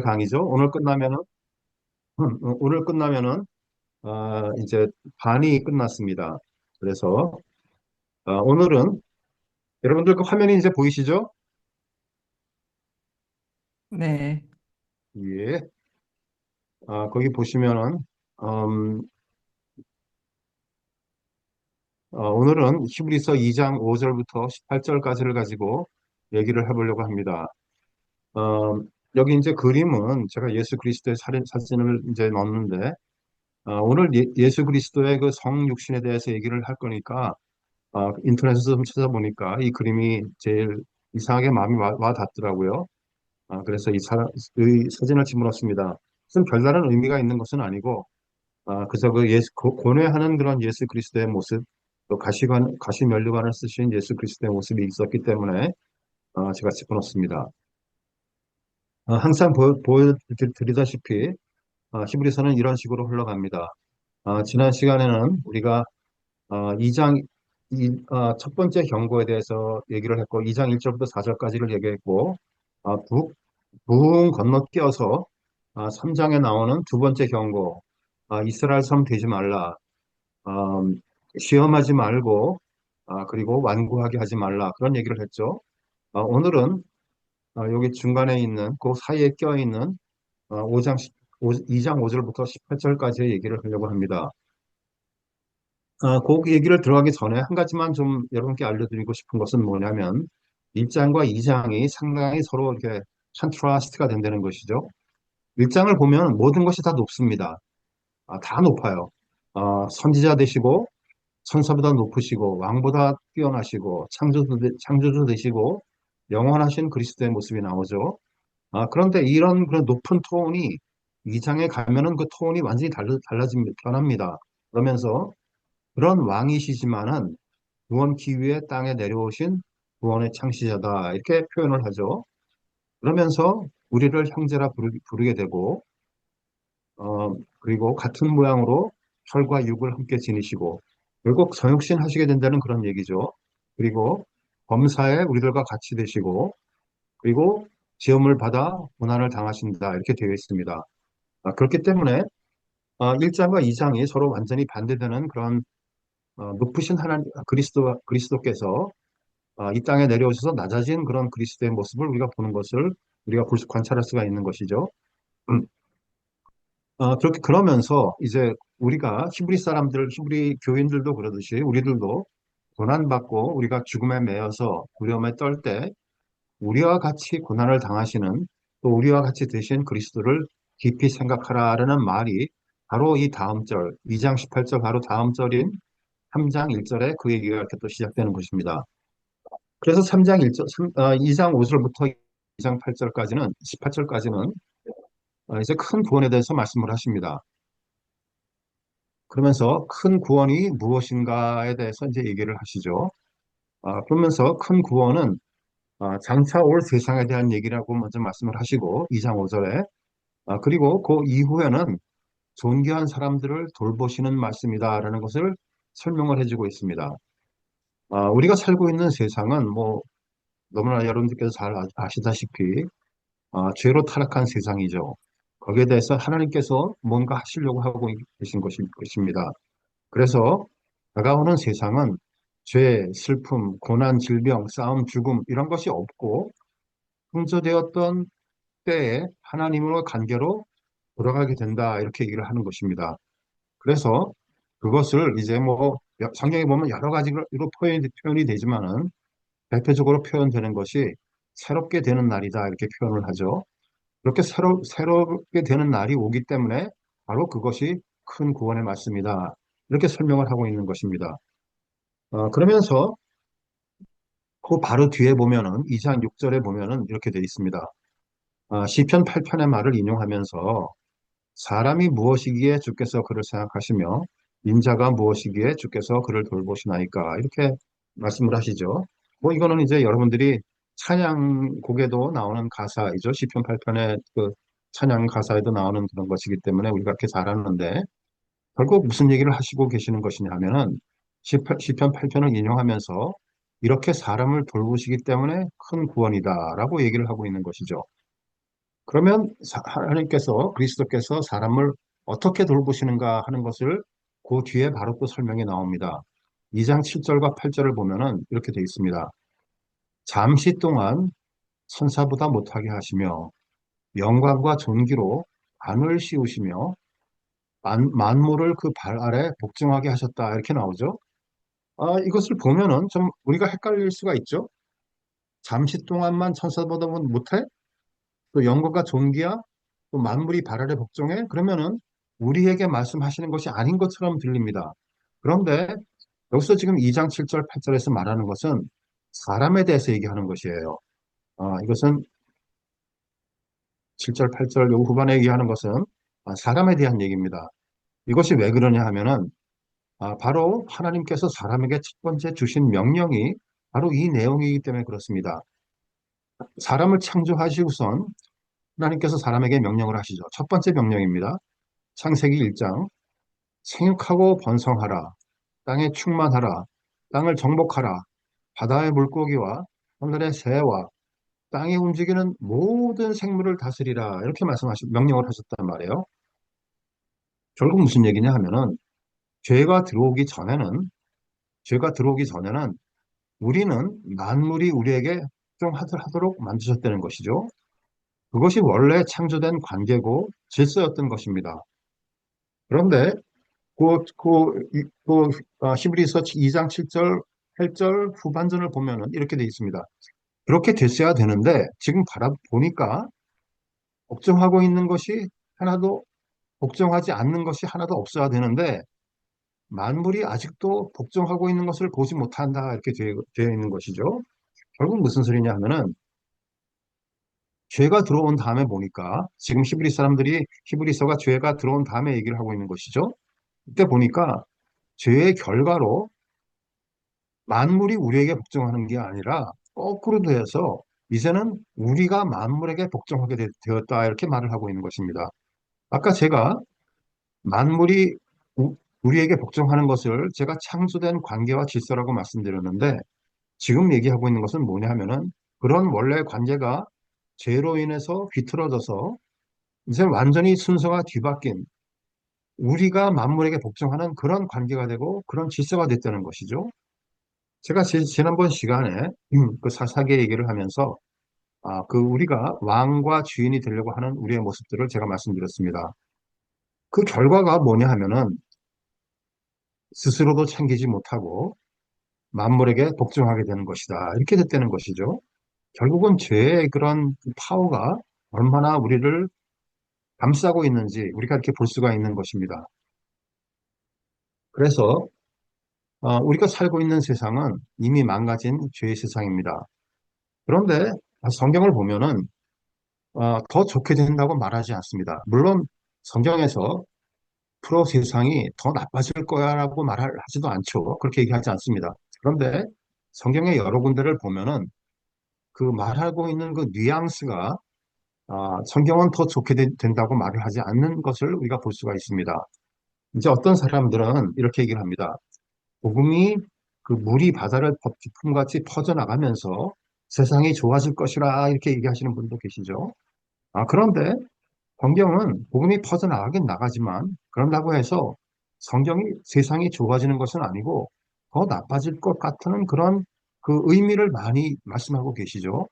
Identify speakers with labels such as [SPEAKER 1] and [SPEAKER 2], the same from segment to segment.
[SPEAKER 1] 강의죠. 오늘 끝나면은, 이제 반이 끝났습니다. 그래서, 오늘은 여러분들 그 화면이 이제 보이시죠?
[SPEAKER 2] 네,
[SPEAKER 1] 예. 거기 보시면은, 음, 오늘은 히브리서 2장 5절부터 18절까지를 가지고 얘기를 해보려고 합니다. 여기 이제 그림은 제가 예수 그리스도의 사진을 이제 넣었는데, 오늘 예수 그리스도의 그 성육신에 대해서 얘기를 할 거니까, 인터넷에서 좀 찾아보니까 이 그림이 제일 이상하게 마음이 와 닿더라고요. 그래서 이 사진을 집어넣습니다. 무슨 별다른 의미가 있는 것은 아니고, 그저 고뇌하는 그런 예수 그리스도의 모습, 또 가시면류관을 쓰신 예수 그리스도의 모습이 있었기 때문에, 제가 집어넣습니다. 항상 보여드리다시피, 히브리서는 이런 식으로 흘러갑니다. 지난 시간에는 우리가 2장 첫 번째 경고에 대해서 얘기를 했고 2장 1절부터 4절까지를 얘기했고 부흥 건너뛰어서 3장에 나오는 두 번째 경고 이스라엘 섬 되지 말라 시험하지 말고 그리고 완고하게 하지 말라 그런 얘기를 했죠. 오늘은 여기 중간에 있는 그 사이에 껴있는 2장 5절부터 18절까지의 얘기를 하려고 합니다. 그 얘기를 들어가기 전에 한 가지만 좀 여러분께 알려드리고 싶은 것은 뭐냐면 1장과 2장이 상당히 서로 이렇게 컨트라스트가 된다는 것이죠. 1장을 보면 모든 것이 다 높습니다. 다 높아요. 선지자 되시고 천사보다 높으시고 왕보다 뛰어나시고 창조주 되시고 영원하신 그리스도의 모습이 나오죠. 그런데 이런 그런 높은 톤이 2장에 가면은 그 톤이 완전히 달라집니다. 변합니다. 그러면서 그런 왕이시지만은 구원 기위에 땅에 내려오신 구원의 창시자다. 이렇게 표현을 하죠. 그러면서 우리를 형제라 부르게 되고, 그리고 같은 모양으로 혈과 육을 함께 지니시고, 결국 성육신 하시게 된다는 그런 얘기죠. 그리고 범사에 우리들과 같이 되시고, 그리고 지음을 받아 고난을 당하신다. 이렇게 되어 있습니다. 그렇기 때문에 1장과 2장이 서로 완전히 반대되는 그런 높으신 하나님, 그리스도께서 이 땅에 내려오셔서 낮아진 그런 그리스도의 모습을 우리가 보는 것을 우리가 관찰할 수가 있는 것이죠. 음, 그렇게 그러면서 이제 우리가 히브리 교인들도 그러듯이 우리들도 고난받고 우리가 죽음에 매여서 두려움에 떨 때 우리와 같이 고난을 당하시는 또 우리와 같이 되신 그리스도를 깊이 생각하라라는 말이 바로 이 다음 절, 2장 18절 바로 다음 절인 3장 1절에 그 얘기가 이렇게 또 시작되는 것입니다. 그래서 2장 5절부터 2장 8절까지는, 18절까지는 이제 큰 구원에 대해서 말씀을 하십니다. 그러면서 큰 구원이 무엇인가에 대해서 이제 얘기를 하시죠. 그러면서 큰 구원은 장차 올 세상에 대한 얘기라고 먼저 말씀을 하시고, 2장 5절에. 그리고 그 이후에는 존귀한 사람들을 돌보시는 말씀이다라는 것을 설명을 해주고 있습니다. 우리가 살고 있는 세상은 뭐 너무나 여러분들께서 잘 아시다시피 죄로 타락한 세상이죠. 거기에 대해서 하나님께서 뭔가 하시려고 하고 계신 것입니다. 그래서 다가오는 세상은 죄, 슬픔, 고난, 질병, 싸움, 죽음 이런 것이 없고 창조되었던 때에 하나님으로 관계로 돌아가게 된다 이렇게 얘기를 하는 것입니다. 그래서 그것을 이제 뭐 성경에 보면 여러 가지로 표현이 되지만은 대표적으로 표현되는 것이 새롭게 되는 날이다 이렇게 표현을 하죠. 그렇게 새롭게 되는 날이 오기 때문에 바로 그것이 큰 구원의 말씀이다. 이렇게 설명을 하고 있는 것입니다. 그러면서 그 바로 뒤에 보면은 2장 6절에 보면은 이렇게 되어 있습니다. 시편 8편의 말을 인용하면서 사람이 무엇이기에 주께서 그를 생각하시며 인자가 무엇이기에 주께서 그를 돌보시나이까 이렇게 말씀을 하시죠. 뭐 이거는 이제 여러분들이 찬양곡에도 나오는 가사이죠. 시편 8편의 그 찬양 가사에도 나오는 그런 것이기 때문에 우리가 그렇게 잘 아는데 결국 무슨 얘기를 하시고 계시는 것이냐 하면은 시편 8편을 인용하면서 이렇게 사람을 돌보시기 때문에 큰 구원이다라고 얘기를 하고 있는 것이죠. 그러면 하나님께서 그리스도께서 사람을 어떻게 돌보시는가 하는 것을 그 뒤에 바로 또 설명이 나옵니다. 2장 7절과 8절을 보면은 이렇게 되어 있습니다. 잠시 동안 천사보다 못하게 하시며 영광과 존귀로 안을 씌우시며 만물을 그 발 아래 복종하게 하셨다 이렇게 나오죠. 이것을 보면은 좀 우리가 헷갈릴 수가 있죠. 잠시 동안만 천사보다 못해? 또 영광과 존귀야? 또 만물이 발 아래 복종해? 그러면은 우리에게 말씀하시는 것이 아닌 것처럼 들립니다. 그런데 여기서 지금 2장 7절 8절에서 말하는 것은 사람에 대해서 얘기하는 것이에요. 이것은 7절 8절 요 후반에 얘기하는 것은 사람에 대한 얘기입니다. 이것이 왜 그러냐 하면은 바로 하나님께서 사람에게 첫 번째 주신 명령이 바로 이 내용이기 때문에 그렇습니다. 사람을 창조하시고선 하나님께서 사람에게 명령을 하시죠. 첫 번째 명령입니다. 창세기 1장 생육하고 번성하라 땅에 충만하라 땅을 정복하라 바다의 물고기와 하늘의 새와 땅에 움직이는 모든 생물을 다스리라 이렇게 명령을 하셨단 말이에요. 결국 무슨 얘기냐 하면은 죄가 들어오기 전에는 죄가 들어오기 전에는 우리는 만물이 우리에게 좀 하도록 만드셨다는 것이죠. 그것이 원래 창조된 관계고 질서였던 것입니다. 그런데 히브리서 2장 7절, 8절 후반전을 보면은 이렇게 돼 있습니다. 그렇게 됐어야 되는데 지금 바라보니까 복종하고 있는 것이 하나도 복종하지 않는 것이 하나도 없어야 되는데 만물이 아직도 복종하고 있는 것을 보지 못한다 이렇게 되어 있는 것이죠. 결국 무슨 소리냐 하면은 죄가 들어온 다음에 보니까 지금 히브리서가 죄가 들어온 다음에 얘기를 하고 있는 것이죠. 그때 보니까 죄의 결과로 만물이 우리에게 복종하는 게 아니라 거꾸로 돼서 이제는 우리가 만물에게 복종하게 되었다 이렇게 말을 하고 있는 것입니다. 아까 제가 만물이 우리에게 복종하는 것을 제가 창조된 관계와 질서라고 말씀드렸는데 지금 얘기하고 있는 것은 뭐냐 하면은 그런 원래 관계가 죄로 인해서 비틀어져서 이제 완전히 순서가 뒤바뀐 우리가 만물에게 복종하는 그런 관계가 되고 그런 질서가 됐다는 것이죠. 제가 지난번 시간에 그 사사기 얘기를 하면서 그 우리가 왕과 주인이 되려고 하는 우리의 모습들을 제가 말씀드렸습니다. 그 결과가 뭐냐 하면은 스스로도 챙기지 못하고 만물에게 복종하게 되는 것이다. 이렇게 됐다는 것이죠. 결국은 죄의 그런 파워가 얼마나 우리를 감싸고 있는지 우리가 이렇게 볼 수가 있는 것입니다. 그래서 우리가 살고 있는 세상은 이미 망가진 죄의 세상입니다. 그런데 성경을 보면은 더 좋게 된다고 말하지 않습니다. 물론 성경에서 프로 세상이 더 나빠질 거야라고 말하지도 않죠. 그렇게 얘기하지 않습니다. 그런데 성경의 여러 군데를 보면은 그 말하고 있는 그 뉘앙스가 성경은 더 좋게 된다고 말을 하지 않는 것을 우리가 볼 수가 있습니다. 이제 어떤 사람들은 이렇게 얘기를 합니다. 복음이 그 물이 바다를 폭풍같이 퍼져나가면서 세상이 좋아질 것이라 이렇게 얘기하시는 분도 계시죠. 그런데 성경은 복음이 퍼져나가긴 나가지만 그런다고 해서 성경이 세상이 좋아지는 것은 아니고 더 나빠질 것 같은 그런 그 의미를 많이 말씀하고 계시죠.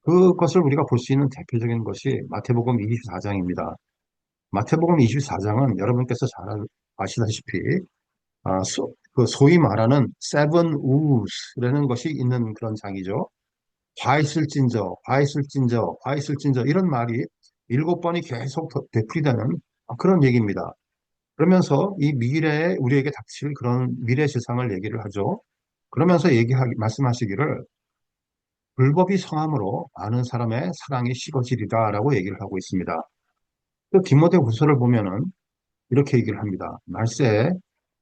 [SPEAKER 1] 그것을 우리가 볼 수 있는 대표적인 것이 마태복음 24장입니다. 마태복음 24장은 여러분께서 잘 아시다시피 그 소위 말하는 seven wows라는 것이 있는 그런 장이죠. 화 있을진저, 화 있을진저, 화 있을진저 이런 말이 7번이 계속 되풀이되는 그런 얘기입니다. 그러면서 이 미래에 우리에게 닥칠 그런 미래 세상을 얘기를 하죠. 그러면서 말씀하시기를 불법이 성함으로 많은 사람의 사랑이 식어지리다라고 얘기를 하고 있습니다. 또 디모데후서를 보면은 이렇게 얘기를 합니다. 말세에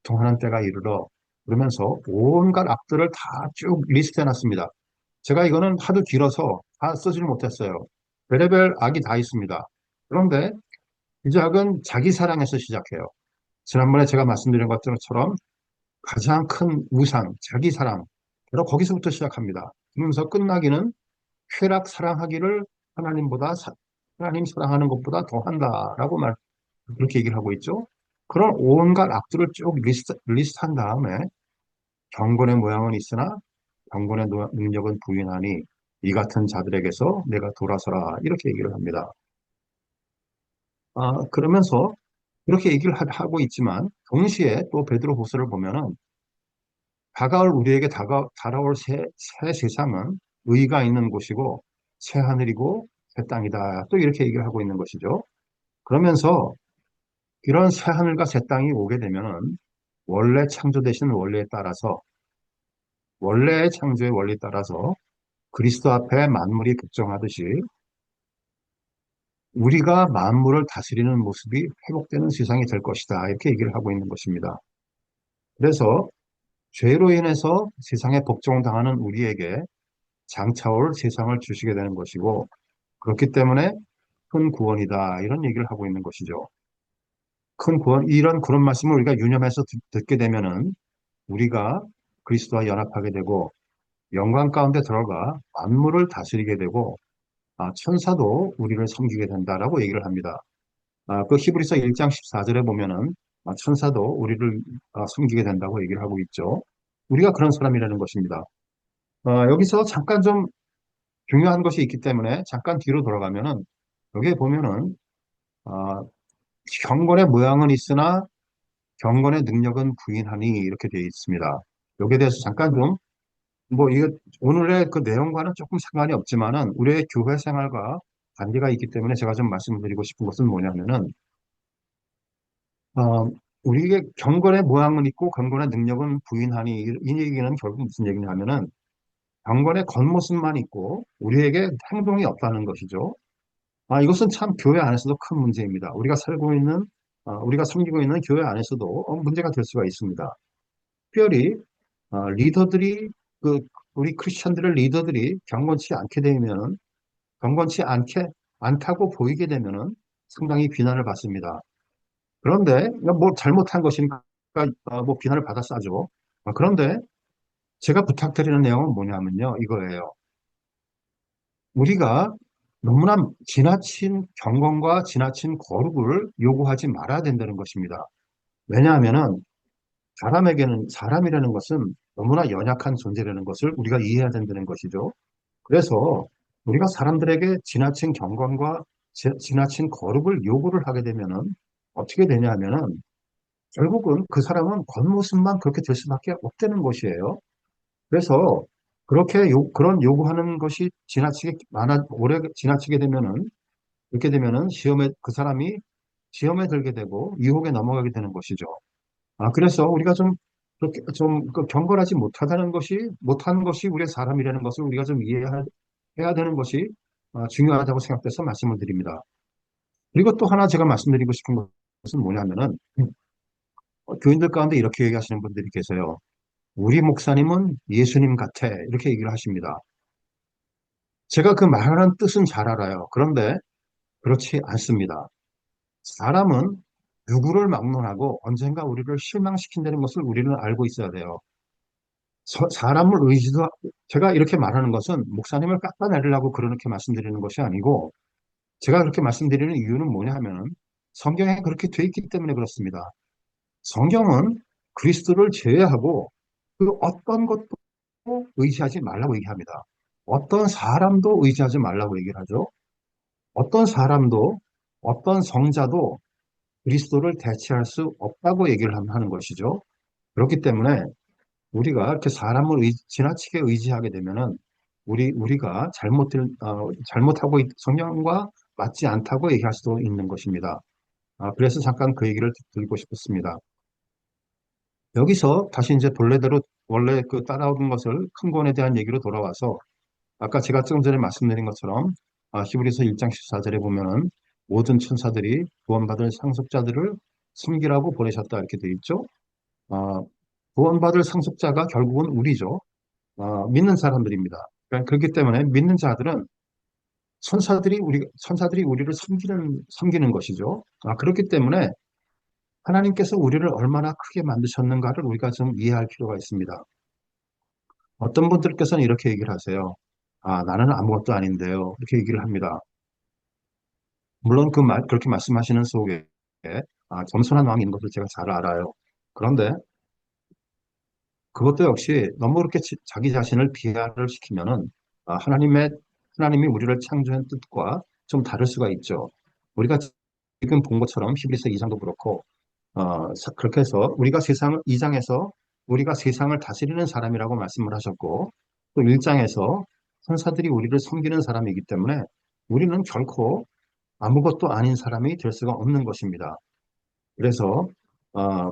[SPEAKER 1] 통하는 때가 이르러 그러면서 온갖 악들을 다 쭉 리스트해 놨습니다. 제가 이거는 하도 길어서 다 쓰지를 못했어요. 별의별 악이 다 있습니다. 그런데 이 악은 자기 사랑에서 시작해요. 지난번에 제가 말씀드린 것처럼 가장 큰 우상, 자기 사랑, 바로 거기서부터 시작합니다. 그러면서 끝나기는 쾌락 사랑하기를 하나님보다 하나님 사랑하는 것보다 더 한다라고 그렇게 얘기를 하고 있죠. 그런 온갖 악들을 쭉 리스트한 다음에 경건의 모양은 있으나 경건의 능력은 부인하니 이 같은 자들에게서 내가 돌아서라 이렇게 얘기를 합니다. 그러면서 그렇게 얘기를 하고 있지만 동시에 또 베드로후서를 보면은 다가올 우리에게 다가올 새 세상은 의가 있는 곳이고 새 하늘이고 새 땅이다. 또 이렇게 얘기를 하고 있는 것이죠. 그러면서 이런 새 하늘과 새 땅이 오게 되면은 원래 창조되신 원리에 따라서 원래의 창조의 원리에 따라서 그리스도 앞에 만물이 복종하듯이 우리가 만물을 다스리는 모습이 회복되는 세상이 될 것이다. 이렇게 얘기를 하고 있는 것입니다. 그래서 죄로 인해서 세상에 복종당하는 우리에게 장차올 세상을 주시게 되는 것이고 그렇기 때문에 큰 구원이다. 이런 얘기를 하고 있는 것이죠. 큰 구원, 이런 그런 말씀을 우리가 유념해서 듣게 되면은 우리가 그리스도와 연합하게 되고 영광 가운데 들어가 만물을 다스리게 되고 천사도 우리를 섬기게 된다라고 얘기를 합니다. 그 히브리서 1장 14절에 보면은 천사도 우리를 섬기게 된다고 얘기를 하고 있죠. 우리가 그런 사람이라는 것입니다. 여기서 잠깐 좀 중요한 것이 있기 때문에 잠깐 뒤로 돌아가면은 여기에 보면은 아, 경건의 모양은 있으나 경건의 능력은 부인하니 이렇게 되어 있습니다. 여기에 대해서 잠깐 좀 뭐 이거 오늘의 그 내용과는 조금 상관이 없지만은 우리의 교회 생활과 관계가 있기 때문에 제가 좀 말씀드리고 싶은 것은 뭐냐면은 어, 우리에게 경건의 모양은 있고 경건의 능력은 부인하니 이 얘기는 결국 무슨 얘기냐면은 경건의 겉모습만 있고 우리에게 행동이 없다는 것이죠. 이것은 참 교회 안에서도 큰 문제입니다. 우리가 섬기고 있는 교회 안에서도 문제가 될 수가 있습니다. 특별히 리더들이 그 우리 크리스천들의 리더들이 경건치 않다고 보이게 되면은 상당히 비난을 받습니다. 그런데 뭐 잘못한 것이니까 뭐 비난을 받아 싸죠. 그런데 제가 부탁드리는 내용은 뭐냐면요, 이거예요. 우리가 너무나 지나친 경건과 지나친 거룩을 요구하지 말아야 된다는 것입니다. 왜냐하면은 사람이라는 것은 너무나 연약한 존재라는 것을 우리가 이해해야 된다는 것이죠. 그래서 우리가 사람들에게 지나친 경건과 지나친 거룩을 요구를 하게 되면은 어떻게 되냐면은 결국은 그 사람은 겉모습만 그렇게 될 수밖에 없다는 것이에요. 그래서 그런 요구하는 것이 오래 지나치게 되면은, 이렇게 되면은 그 사람이 시험에 들게 되고 유혹에 넘어가게 되는 것이죠. 그래서 우리가 좀, 그렇게 좀 경건하지 못하는 것이 우리의 사람이라는 것을 우리가 좀 해야 되는 것이 중요하다고 생각돼서 말씀을 드립니다. 그리고 또 하나 제가 말씀드리고 싶은 것은 뭐냐면은, 교인들 가운데 이렇게 얘기하시는 분들이 계세요. 우리 목사님은 예수님 같아. 이렇게 얘기를 하십니다. 제가 그 말하는 뜻은 잘 알아요. 그런데 그렇지 않습니다. 사람은 누구를 막론하고 언젠가 우리를 실망시킨다는 것을 우리는 알고 있어야 돼요. 사람을 제가 이렇게 말하는 것은 목사님을 깎아내리려고 그렇게 말씀드리는 것이 아니고, 제가 그렇게 말씀드리는 이유는 뭐냐 하면, 성경에 그렇게 돼 있기 때문에 그렇습니다. 성경은 그리스도를 제외하고 그 어떤 것도 의지하지 말라고 얘기합니다. 어떤 사람도 의지하지 말라고 얘기를 하죠. 어떤 사람도, 어떤 성자도 그리스도를 대체할 수 없다고 얘기를 하는 것이죠. 그렇기 때문에 우리가 이렇게 지나치게 의지하게 되면은 우리가 잘못하고 성경과 맞지 않다고 얘기할 수도 있는 것입니다. 그래서 잠깐 그 얘기를 드리고 싶었습니다. 여기서 다시 이제 본래대로 원래 그 따라오는 것을 큰 권에 대한 얘기로 돌아와서 아까 제가 조금 전에 말씀드린 것처럼 히브리서 1장 14절에 보면은 모든 천사들이 구원받을 상속자들을 섬기라고 보내셨다 이렇게 되어 있죠. 아, 구원받을 상속자가 결국은 우리죠. 믿는 사람들입니다. 그러니까 그렇기 때문에 믿는 자들은 천사들이 우리를 섬기는 것이죠. 그렇기 때문에 하나님께서 우리를 얼마나 크게 만드셨는가를 우리가 좀 이해할 필요가 있습니다. 어떤 분들께서는 이렇게 얘기를 하세요. 나는 아무것도 아닌데요. 이렇게 얘기를 합니다. 물론 그렇게 말씀하시는 속에 겸손한 마음이 있는 것을 제가 잘 알아요. 그런데 그것도 역시 너무 그렇게 자기 자신을 비하를 시키면은 하나님이 우리를 창조한 뜻과 좀 다를 수가 있죠. 우리가 지금 본 것처럼 히브리서 2장도 그렇고 그렇게 해서 우리가 세상을 2장에서 우리가 세상을 다스리는 사람이라고 말씀을 하셨고 또 1장에서 천사들이 우리를 섬기는 사람이기 때문에 우리는 결코 아무것도 아닌 사람이 될 수가 없는 것입니다. 그래서 어,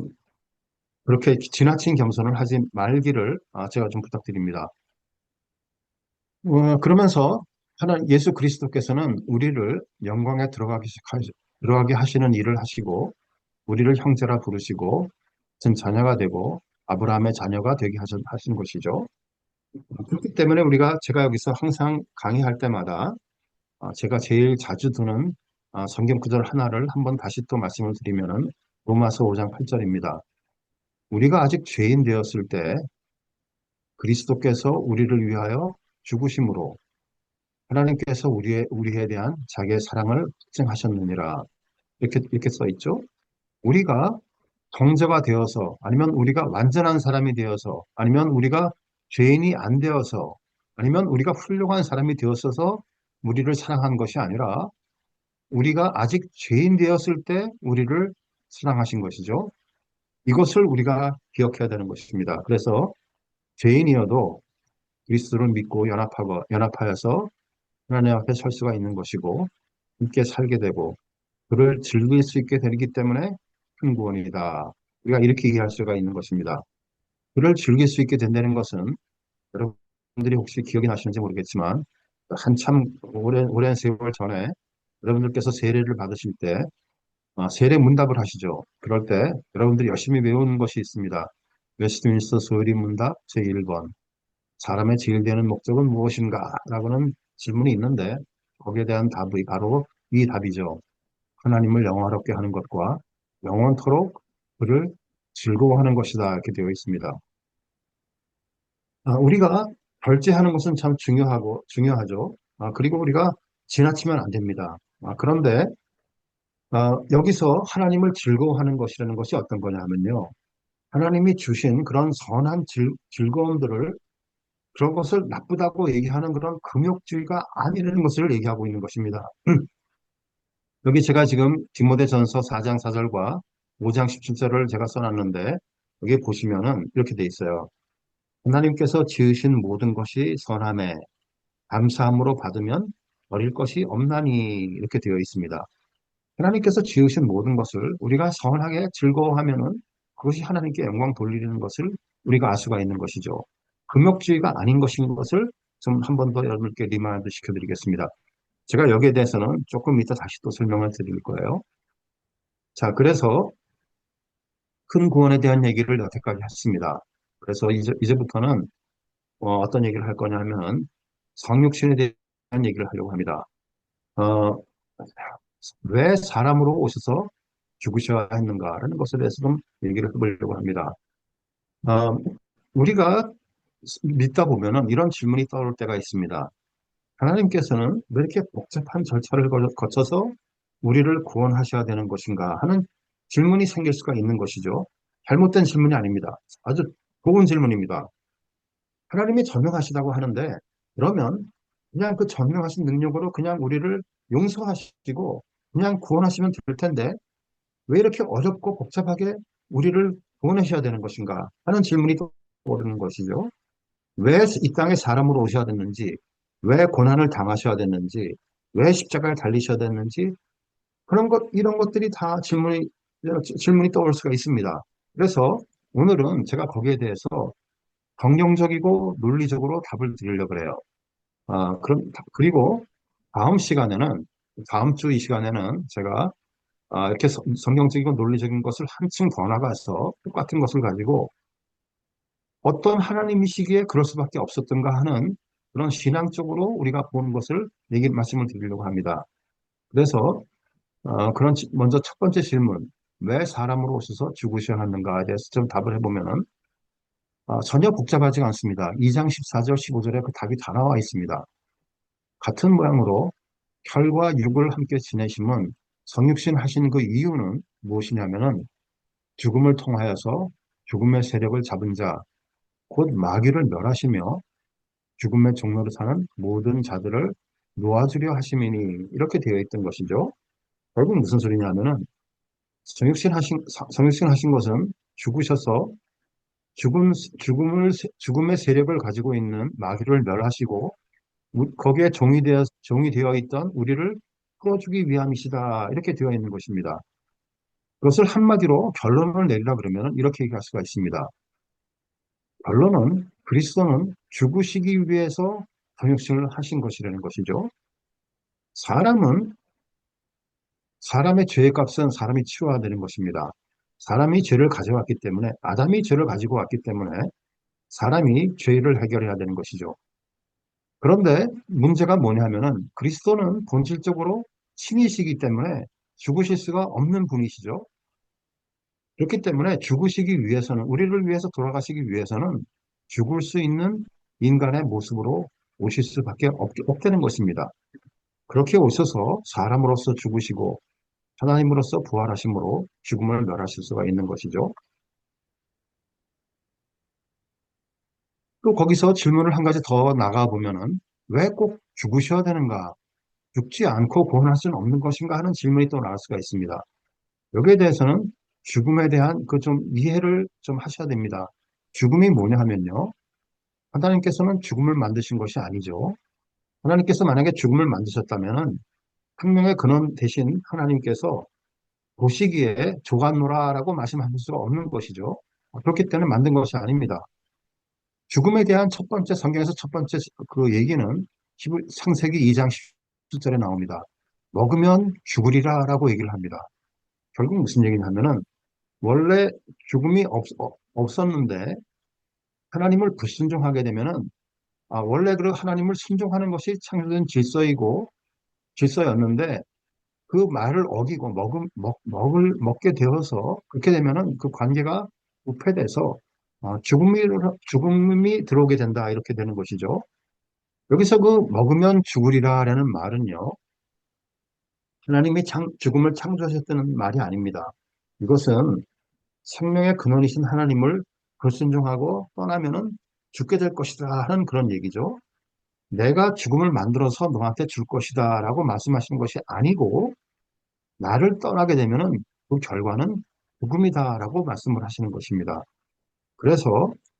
[SPEAKER 1] 그렇게 지나친 겸손을 하지 말기를 제가 좀 부탁드립니다. 그러면서 예수 그리스도께서는 우리를 영광에 들어가게 하시는 일을 하시고 우리를 형제라 부르시고 전 자녀가 되고 아브라함의 자녀가 되게 하신 것이죠. 그렇기 때문에 제가 여기서 항상 강의할 때마다 제가 제일 자주 드는 성경 구절 하나를 한번 다시 또 말씀을 드리면은 로마서 5장 8절입니다. 우리가 아직 죄인 되었을 때 그리스도께서 우리를 위하여 죽으심으로 하나님께서 우리에 대한 자기의 사랑을 확증하셨느니라. 이렇게 써 있죠. 우리가 정죄가 되어서 아니면 우리가 완전한 사람이 되어서 아니면 우리가 죄인이 안 되어서 아니면 우리가 훌륭한 사람이 되었어서 우리를 사랑한 것이 아니라 우리가 아직 죄인 되었을 때 우리를 사랑하신 것이죠. 이것을 우리가 기억해야 되는 것입니다. 그래서 죄인이어도 그리스도를 믿고 연합하여서 하나님 앞에 설 수가 있는 것이고 함께 살게 되고 그를 즐길 수 있게 되기 때문에 큰 구원이다. 우리가 이렇게 이해할 수가 있는 것입니다. 그를 즐길 수 있게 된다는 것은 여러분들이 혹시 기억이 나시는지 모르겠지만 한참 오랜 세월 전에 여러분들께서 세례를 받으실 때 세례 문답을 하시죠. 그럴 때 여러분들이 열심히 외우는 것이 있습니다. 웨스트민스터 소요리 문답 제1번 사람의 제일 되는 목적은 무엇인가? 라고는 질문이 있는데 거기에 대한 답이 바로 이 답이죠. 하나님을 영화롭게 하는 것과 영원토록 그를 즐거워하는 것이다. 이렇게 되어 있습니다. 우리가 절제하는 것은 참 중요하죠. 그리고 우리가 지나치면 안 됩니다. 그런데 여기서 하나님을 즐거워하는 것이라는 것이 어떤 거냐면요. 하나님이 주신 그런 선한 즐거움들을 그런 것을 나쁘다고 얘기하는 그런 금욕주의가 아니라는 것을 얘기하고 있는 것입니다. 여기 제가 지금 디모데전서 4장 4절과 5장 17절을 제가 써놨는데 여기 보시면은 이렇게 돼 있어요. 하나님께서 지으신 모든 것이 선함에 감사함으로 받으면 버릴 것이 없나니 이렇게 되어 있습니다. 하나님께서 지으신 모든 것을 우리가 선하게 즐거워하면은 그것이 하나님께 영광 돌리는 것을 우리가 알 수가 있는 것이죠. 금욕주의가 아닌 것인 것을 좀 한 번 더 여러분께 리마인드 시켜드리겠습니다. 제가 여기에 대해서는 조금 이따 다시 또 설명을 드릴 거예요. 자, 그래서 큰 구원에 대한 얘기를 여태까지 했습니다. 그래서 이제부터는 떤 얘기를 할 거냐면 성육신에 대한 얘기를 하려고 합니다. 어, 왜 사람으로 오셔서 죽으셔야 했는가라는 것에 대해서 좀 얘기를 해보려고 합니다. 어, 우리가 믿다 보면은 이런 질문이 떠올 때가 있습니다. 하나님께서는 왜 이렇게 복잡한 절차를 거쳐서 우리를 구원하셔야 되는 것인가 하는 질문이 생길 수가 있는 것이죠. 잘못된 질문이 아닙니다. 아주 좋은 질문입니다. 하나님이 전능하시다고 하는데 그러면 그냥 그 전능하신 능력으로 그냥 우리를 용서하시고 그냥 구원하시면 될 텐데 왜 이렇게 어렵고 복잡하게 우리를 구원하셔야 되는 것인가 하는 질문이 떠오르는 것이죠. 왜 이 땅에 사람으로 오셔야 됐는지, 왜 고난을 당하셔야 됐는지, 왜 십자가에 달리셔야 됐는지 이런 것들이 다 질문이 떠올 수가 있습니다. 그래서 오늘은 제가 거기에 대해서 긍정적이고 논리적으로 답을 드리려고 그래요. 그리고 다음 주 이 시간에는 제가 이렇게 성경적이고 논리적인 것을 한층 더 나가서 똑같은 것을 가지고 어떤 하나님이시기에 그럴 수밖에 없었던가 하는 그런 신앙적으로 우리가 보는 것을 말씀을 드리려고 합니다. 그래서 먼저 첫 번째 질문, 왜 사람으로 오셔서 죽으셔야 하는가에 대해서 좀 답을 해보면은 전혀 복잡하지 않습니다. 2장 14절, 15절에 그 답이 다 나와 있습니다. 같은 모양으로 혈과 육을 함께 지내심은 성육신 하신 그 이유는 무엇이냐면은 죽음을 통하여서 죽음의 세력을 잡은 자, 곧 마귀를 멸하시며 죽음의 종로로 사는 모든 자들을 놓아주려 하심이니 이렇게 되어 있던 것이죠. 결국 무슨 소리냐면은 성육신 하신 것은 죽으셔서 죽음의 세력을 가지고 있는 마귀를 멸하시고 거기에 종이 되어 있던 우리를 풀어주기 위함이시다. 이렇게 되어 있는 것입니다. 그것을 한마디로 결론을 내리라 그러면 이렇게 얘기할 수가 있습니다. 결론은 그리스도는 죽으시기 위해서 성육신을 하신 것이라는 것이죠. 사람은 사람의 죄의 값은 사람이 치러야 되는 것입니다. 사람이 죄를 가져왔기 때문에 아담이 죄를 가지고 왔기 때문에 사람이 죄를 해결해야 되는 것이죠. 그런데 문제가 뭐냐면은 그리스도는 본질적으로 신이시기 때문에 죽으실 수가 없는 분이시죠. 그렇기 때문에 죽으시기 위해서는 우리를 위해서 돌아가시기 위해서는 죽을 수 있는 인간의 모습으로 오실 수밖에 없다는 것입니다. 그렇게 오셔서 사람으로서 죽으시고 하나님으로서 부활하심으로 죽음을 멸하실 수가 있는 것이죠. 또 거기서 질문을 한 가지 더 나가 보면은 왜 꼭 죽으셔야 되는가? 죽지 않고 구원할 수는 없는 것인가 하는 질문이 또 나올 수가 있습니다. 여기에 대해서는 죽음에 대한 그 좀 이해를 좀 하셔야 됩니다. 죽음이 뭐냐 하면요. 하나님께서는 죽음을 만드신 것이 아니죠. 하나님께서 만약에 죽음을 만드셨다면은 생명의 근원 대신 하나님께서 보시기에 조각노라라고 말씀하실 수가 없는 것이죠. 그렇기 때문에 만든 것이 아닙니다. 죽음에 대한 첫 번째 성경에서 첫 번째 그 얘기는 창세기 2장 17절에 나옵니다. 먹으면 죽으리라라고 얘기를 합니다. 결국 무슨 얘기냐면은 원래 죽음이 없었는데 하나님을 불순종하게 되면은 원래 그 하나님을 순종하는 것이 창조된 질서였는데 그 말을 어기고 먹게 되어서 그렇게 되면은 그 관계가 부패돼서 죽음이 들어오게 된다 이렇게 되는 것이죠. 여기서 그 먹으면 죽으리라라는 말은요. 하나님이 죽음을 창조하셨다는 말이 아닙니다. 이것은 생명의 근원이신 하나님을 불순종하고 떠나면은 죽게 될 것이다 하는 그런 얘기죠. 내가 죽음을 만들어서 너한테 줄 것이다 라고 말씀하시는 것이 아니고 나를 떠나게 되면은 그 결과는 죽음이다라고 말씀을 하시는 것입니다. 그래서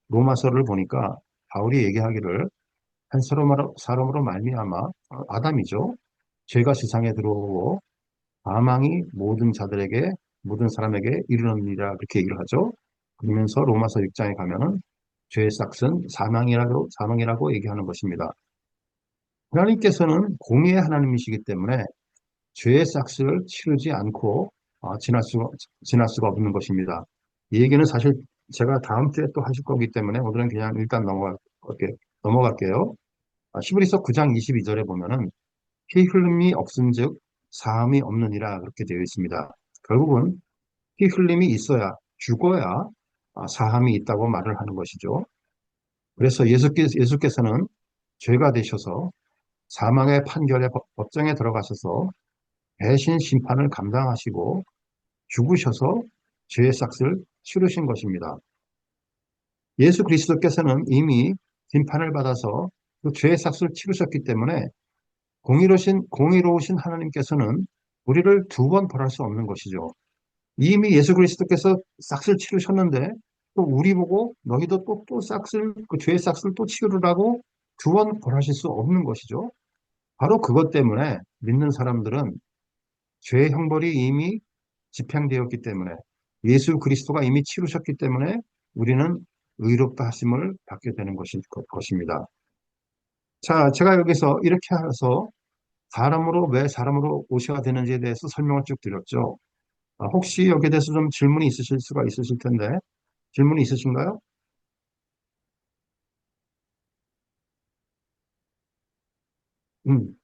[SPEAKER 1] 로마서를 보니까 바울이 얘기하기를 한 사람으로 말미암아 아담이죠. 죄가 세상에 들어오고 사망이 모든 사람에게 이르느니라 그렇게 얘기를 하죠. 그러면서 로마서 6장에 가면은 죄의 싹은 사망이라고 얘기하는 것입니다. 하나님께서는 공의의 하나님이시기 때문에 죄의 싹을 치르지 않고 지날 수가 없는 것입니다. 이 얘기는 사실 제가 다음 주에 또 하실 거기 때문에 오늘은 그냥 일단 넘어갈게요. 히브리서 9장 22절에 보면은 피 흘림이 없은즉 사함이 없느니라 그렇게 되어 있습니다. 결국은 피 흘림이 있어야 죽어야 사함이 있다고 말을 하는 것이죠. 그래서 예수께서는 죄가 되셔서 사망의 판결의 법정에 들어가셔서 대신 심판을 감당하시고 죽으셔서 죄의 싹을 치르신 것입니다. 예수 그리스도께서는 이미 심판을 받아서 그 죄의 싹을 치르셨기 때문에 공의로우신 하나님께서는 우리를 두 번 벌할 수 없는 것이죠. 이미 예수 그리스도께서 싹을 치르셨는데 또 우리 보고 너희도 또 그 죄의 싹을 또 치르라고 두 번 벌하실 수 없는 것이죠. 바로 그것 때문에 믿는 사람들은 죄의 형벌이 이미 집행되었기 때문에 예수 그리스도가 이미 치르셨기 때문에 우리는 의롭다 하심을 받게 되는 것입니다. 자, 제가 여기서 이렇게 해서 왜 사람으로 오셔야 되는지에 대해서 설명을 쭉 드렸죠. 혹시 여기에 대해서 좀 질문이 있으실 수가 있으실 텐데, 질문이 있으신가요? 음,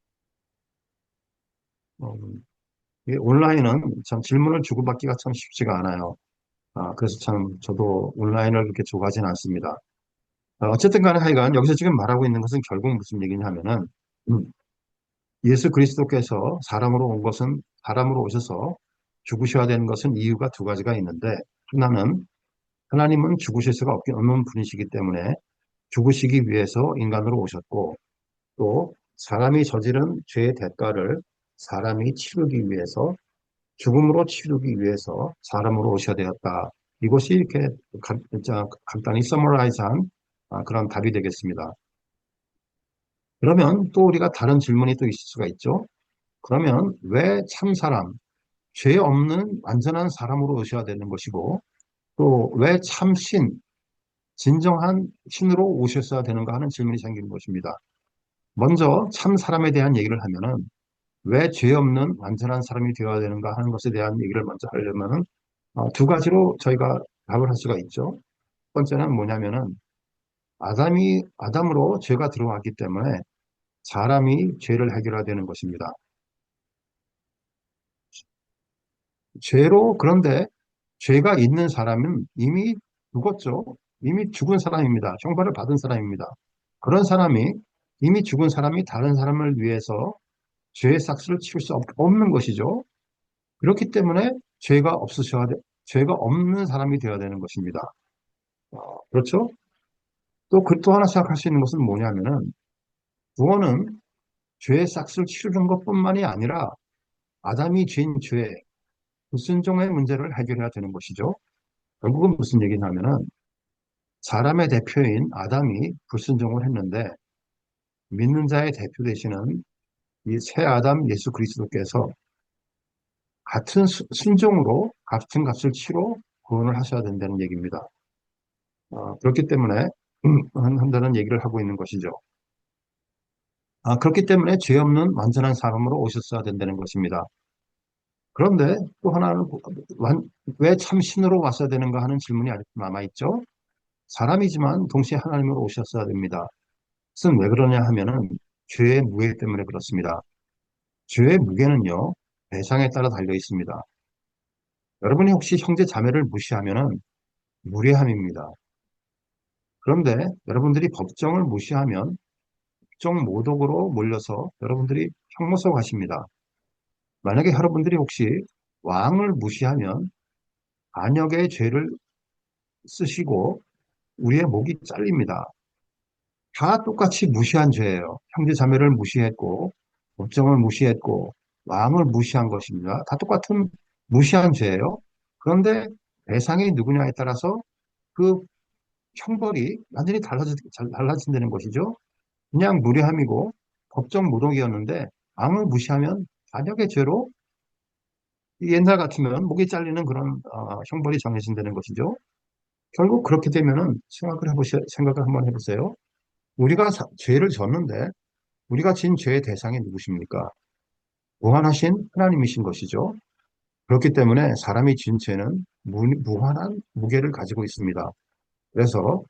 [SPEAKER 1] 어, 이 온라인은 참 질문을 주고받기가 참 쉽지가 않아요. 그래서 참 저도 온라인을 그렇게 좋아하지는 않습니다. 어쨌든 간에 하여간 여기서 지금 말하고 있는 것은 결국 무슨 얘기냐 하면은, 음, 예수 그리스도께서 사람으로 오셔서 죽으셔야 되는 것은 이유가 두 가지가 있는데, 하나는 하나님은 죽으실 수가 없는 분이시기 때문에 죽으시기 위해서 인간으로 오셨고, 또 사람이 저지른 죄의 대가를 사람이 치르기 위해서, 죽음으로 치르기 위해서 사람으로 오셔야 되었다. 이것이 이렇게 간단히 서머라이즈한 그런 답이 되겠습니다. 그러면 또 우리가 다른 질문이 또 있을 수가 있죠. 그러면 왜 참사람, 죄 없는 완전한 사람으로 오셔야 되는 것이고, 또 왜 참신, 진정한 신으로 오셨어야 되는가 하는 질문이 생기는 것입니다. 먼저 참 사람에 대한 얘기를 하면은 왜 죄 없는 완전한 사람이 되어야 되는가 하는 것에 대한 얘기를 먼저 하려면은 두 가지로 저희가 답을 할 수가 있죠. 첫 번째는 뭐냐면은 아담으로 죄가 들어왔기 때문에 사람이 죄를 해결해야 되는 것입니다. 그런데 죄가 있는 사람은 이미 죽었죠. 이미 죽은 사람입니다. 형벌을 받은 사람입니다. 그런 사람이 이미 죽은 사람이 다른 사람을 위해서 죄의 싹스를 치울 수 없는 것이죠. 그렇기 때문에 죄가 없는 사람이 되어야 되는 것입니다. 그렇죠? 또 하나 생각할 수 있는 것은 뭐냐면은 구원은 죄의 싹스를 치르는 것뿐만이 아니라 아담이 지은 죄, 불순종의 문제를 해결해야 되는 것이죠. 결국은 무슨 얘기냐면은 사람의 대표인 아담이 불순종을 했는데 믿는 자의 대표 되시는 이 새 아담 예수 그리스도께서 같은 순종으로 같은 값을 치러 구원을 하셔야 된다는 얘기입니다. 그렇기 때문에 한다는 얘기를 하고 있는 것이죠. 그렇기 때문에 죄 없는 완전한 사람으로 오셨어야 된다는 것입니다. 그런데 또 하나는 왜 참신으로 왔어야 되는가 하는 질문이 아직 남아있죠. 사람이지만 동시에 하나님으로 오셨어야 됩니다. 그것은 왜 그러냐 하면은 죄의 무게 때문에 그렇습니다. 죄의 무게는요, 대상에 따라 달려 있습니다. 여러분이 혹시 형제 자매를 무시하면은 무례함입니다. 그런데 여러분들이 법정을 무시하면 법정 모독으로 몰려서 여러분들이 형무소 가십니다. 만약에 여러분들이 혹시 왕을 무시하면 반역의 죄를 쓰시고 우리의 목이 잘립니다. 다 똑같이 무시한 죄예요. 형제 자매를 무시했고 법정을 무시했고 왕을 무시한 것입니다. 다 똑같은 무시한 죄예요. 그런데 대상이 누구냐에 따라서 그 형벌이 완전히 달라진다는 것이죠. 그냥 무례함이고 법정 모독이었는데 왕을 무시하면 반역의 죄로 옛날 같으면 목이 잘리는 그런 형벌이 정해진다는 것이죠. 결국 그렇게 되면은 생각을 한번 해보세요. 우리가 죄를 졌는데 우리가 진 죄의 대상이 누구십니까? 무한하신 하나님이신 것이죠. 그렇기 때문에 사람이 진 죄는 무한한 무게를 가지고 있습니다. 그래서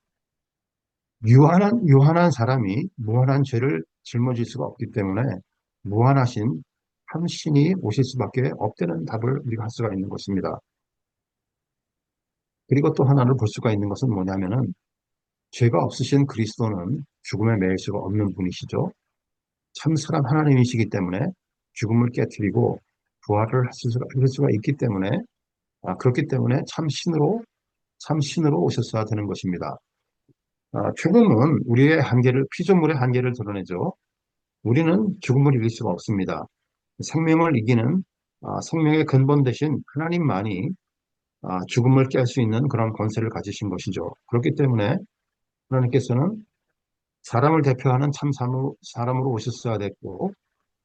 [SPEAKER 1] 유한한 사람이 무한한 죄를 짊어질 수가 없기 때문에 무한하신 한 신이 오실 수밖에 없다는 답을 우리가 할 수가 있는 것입니다. 그리고 또 하나를 볼 수가 있는 것은 뭐냐면은 죄가 없으신 그리스도는 죽음에 매일 수가 없는 분이시죠. 참 사람 하나님이시기 때문에 죽음을 깨뜨리고 부활을 하실 수가 있기 때문에 그렇기 때문에 참 신으로 오셨어야 되는 것입니다. 죽음은 우리의 피조물의 한계를 드러내죠. 우리는 죽음을 이길 수가 없습니다. 생명을 이기는 생명의 근본 대신 하나님만이 죽음을 깰 수 있는 그런 권세를 가지신 것이죠. 그렇기 때문에 하나님께서는 사람을 대표하는 사람으로 오셨어야 됐고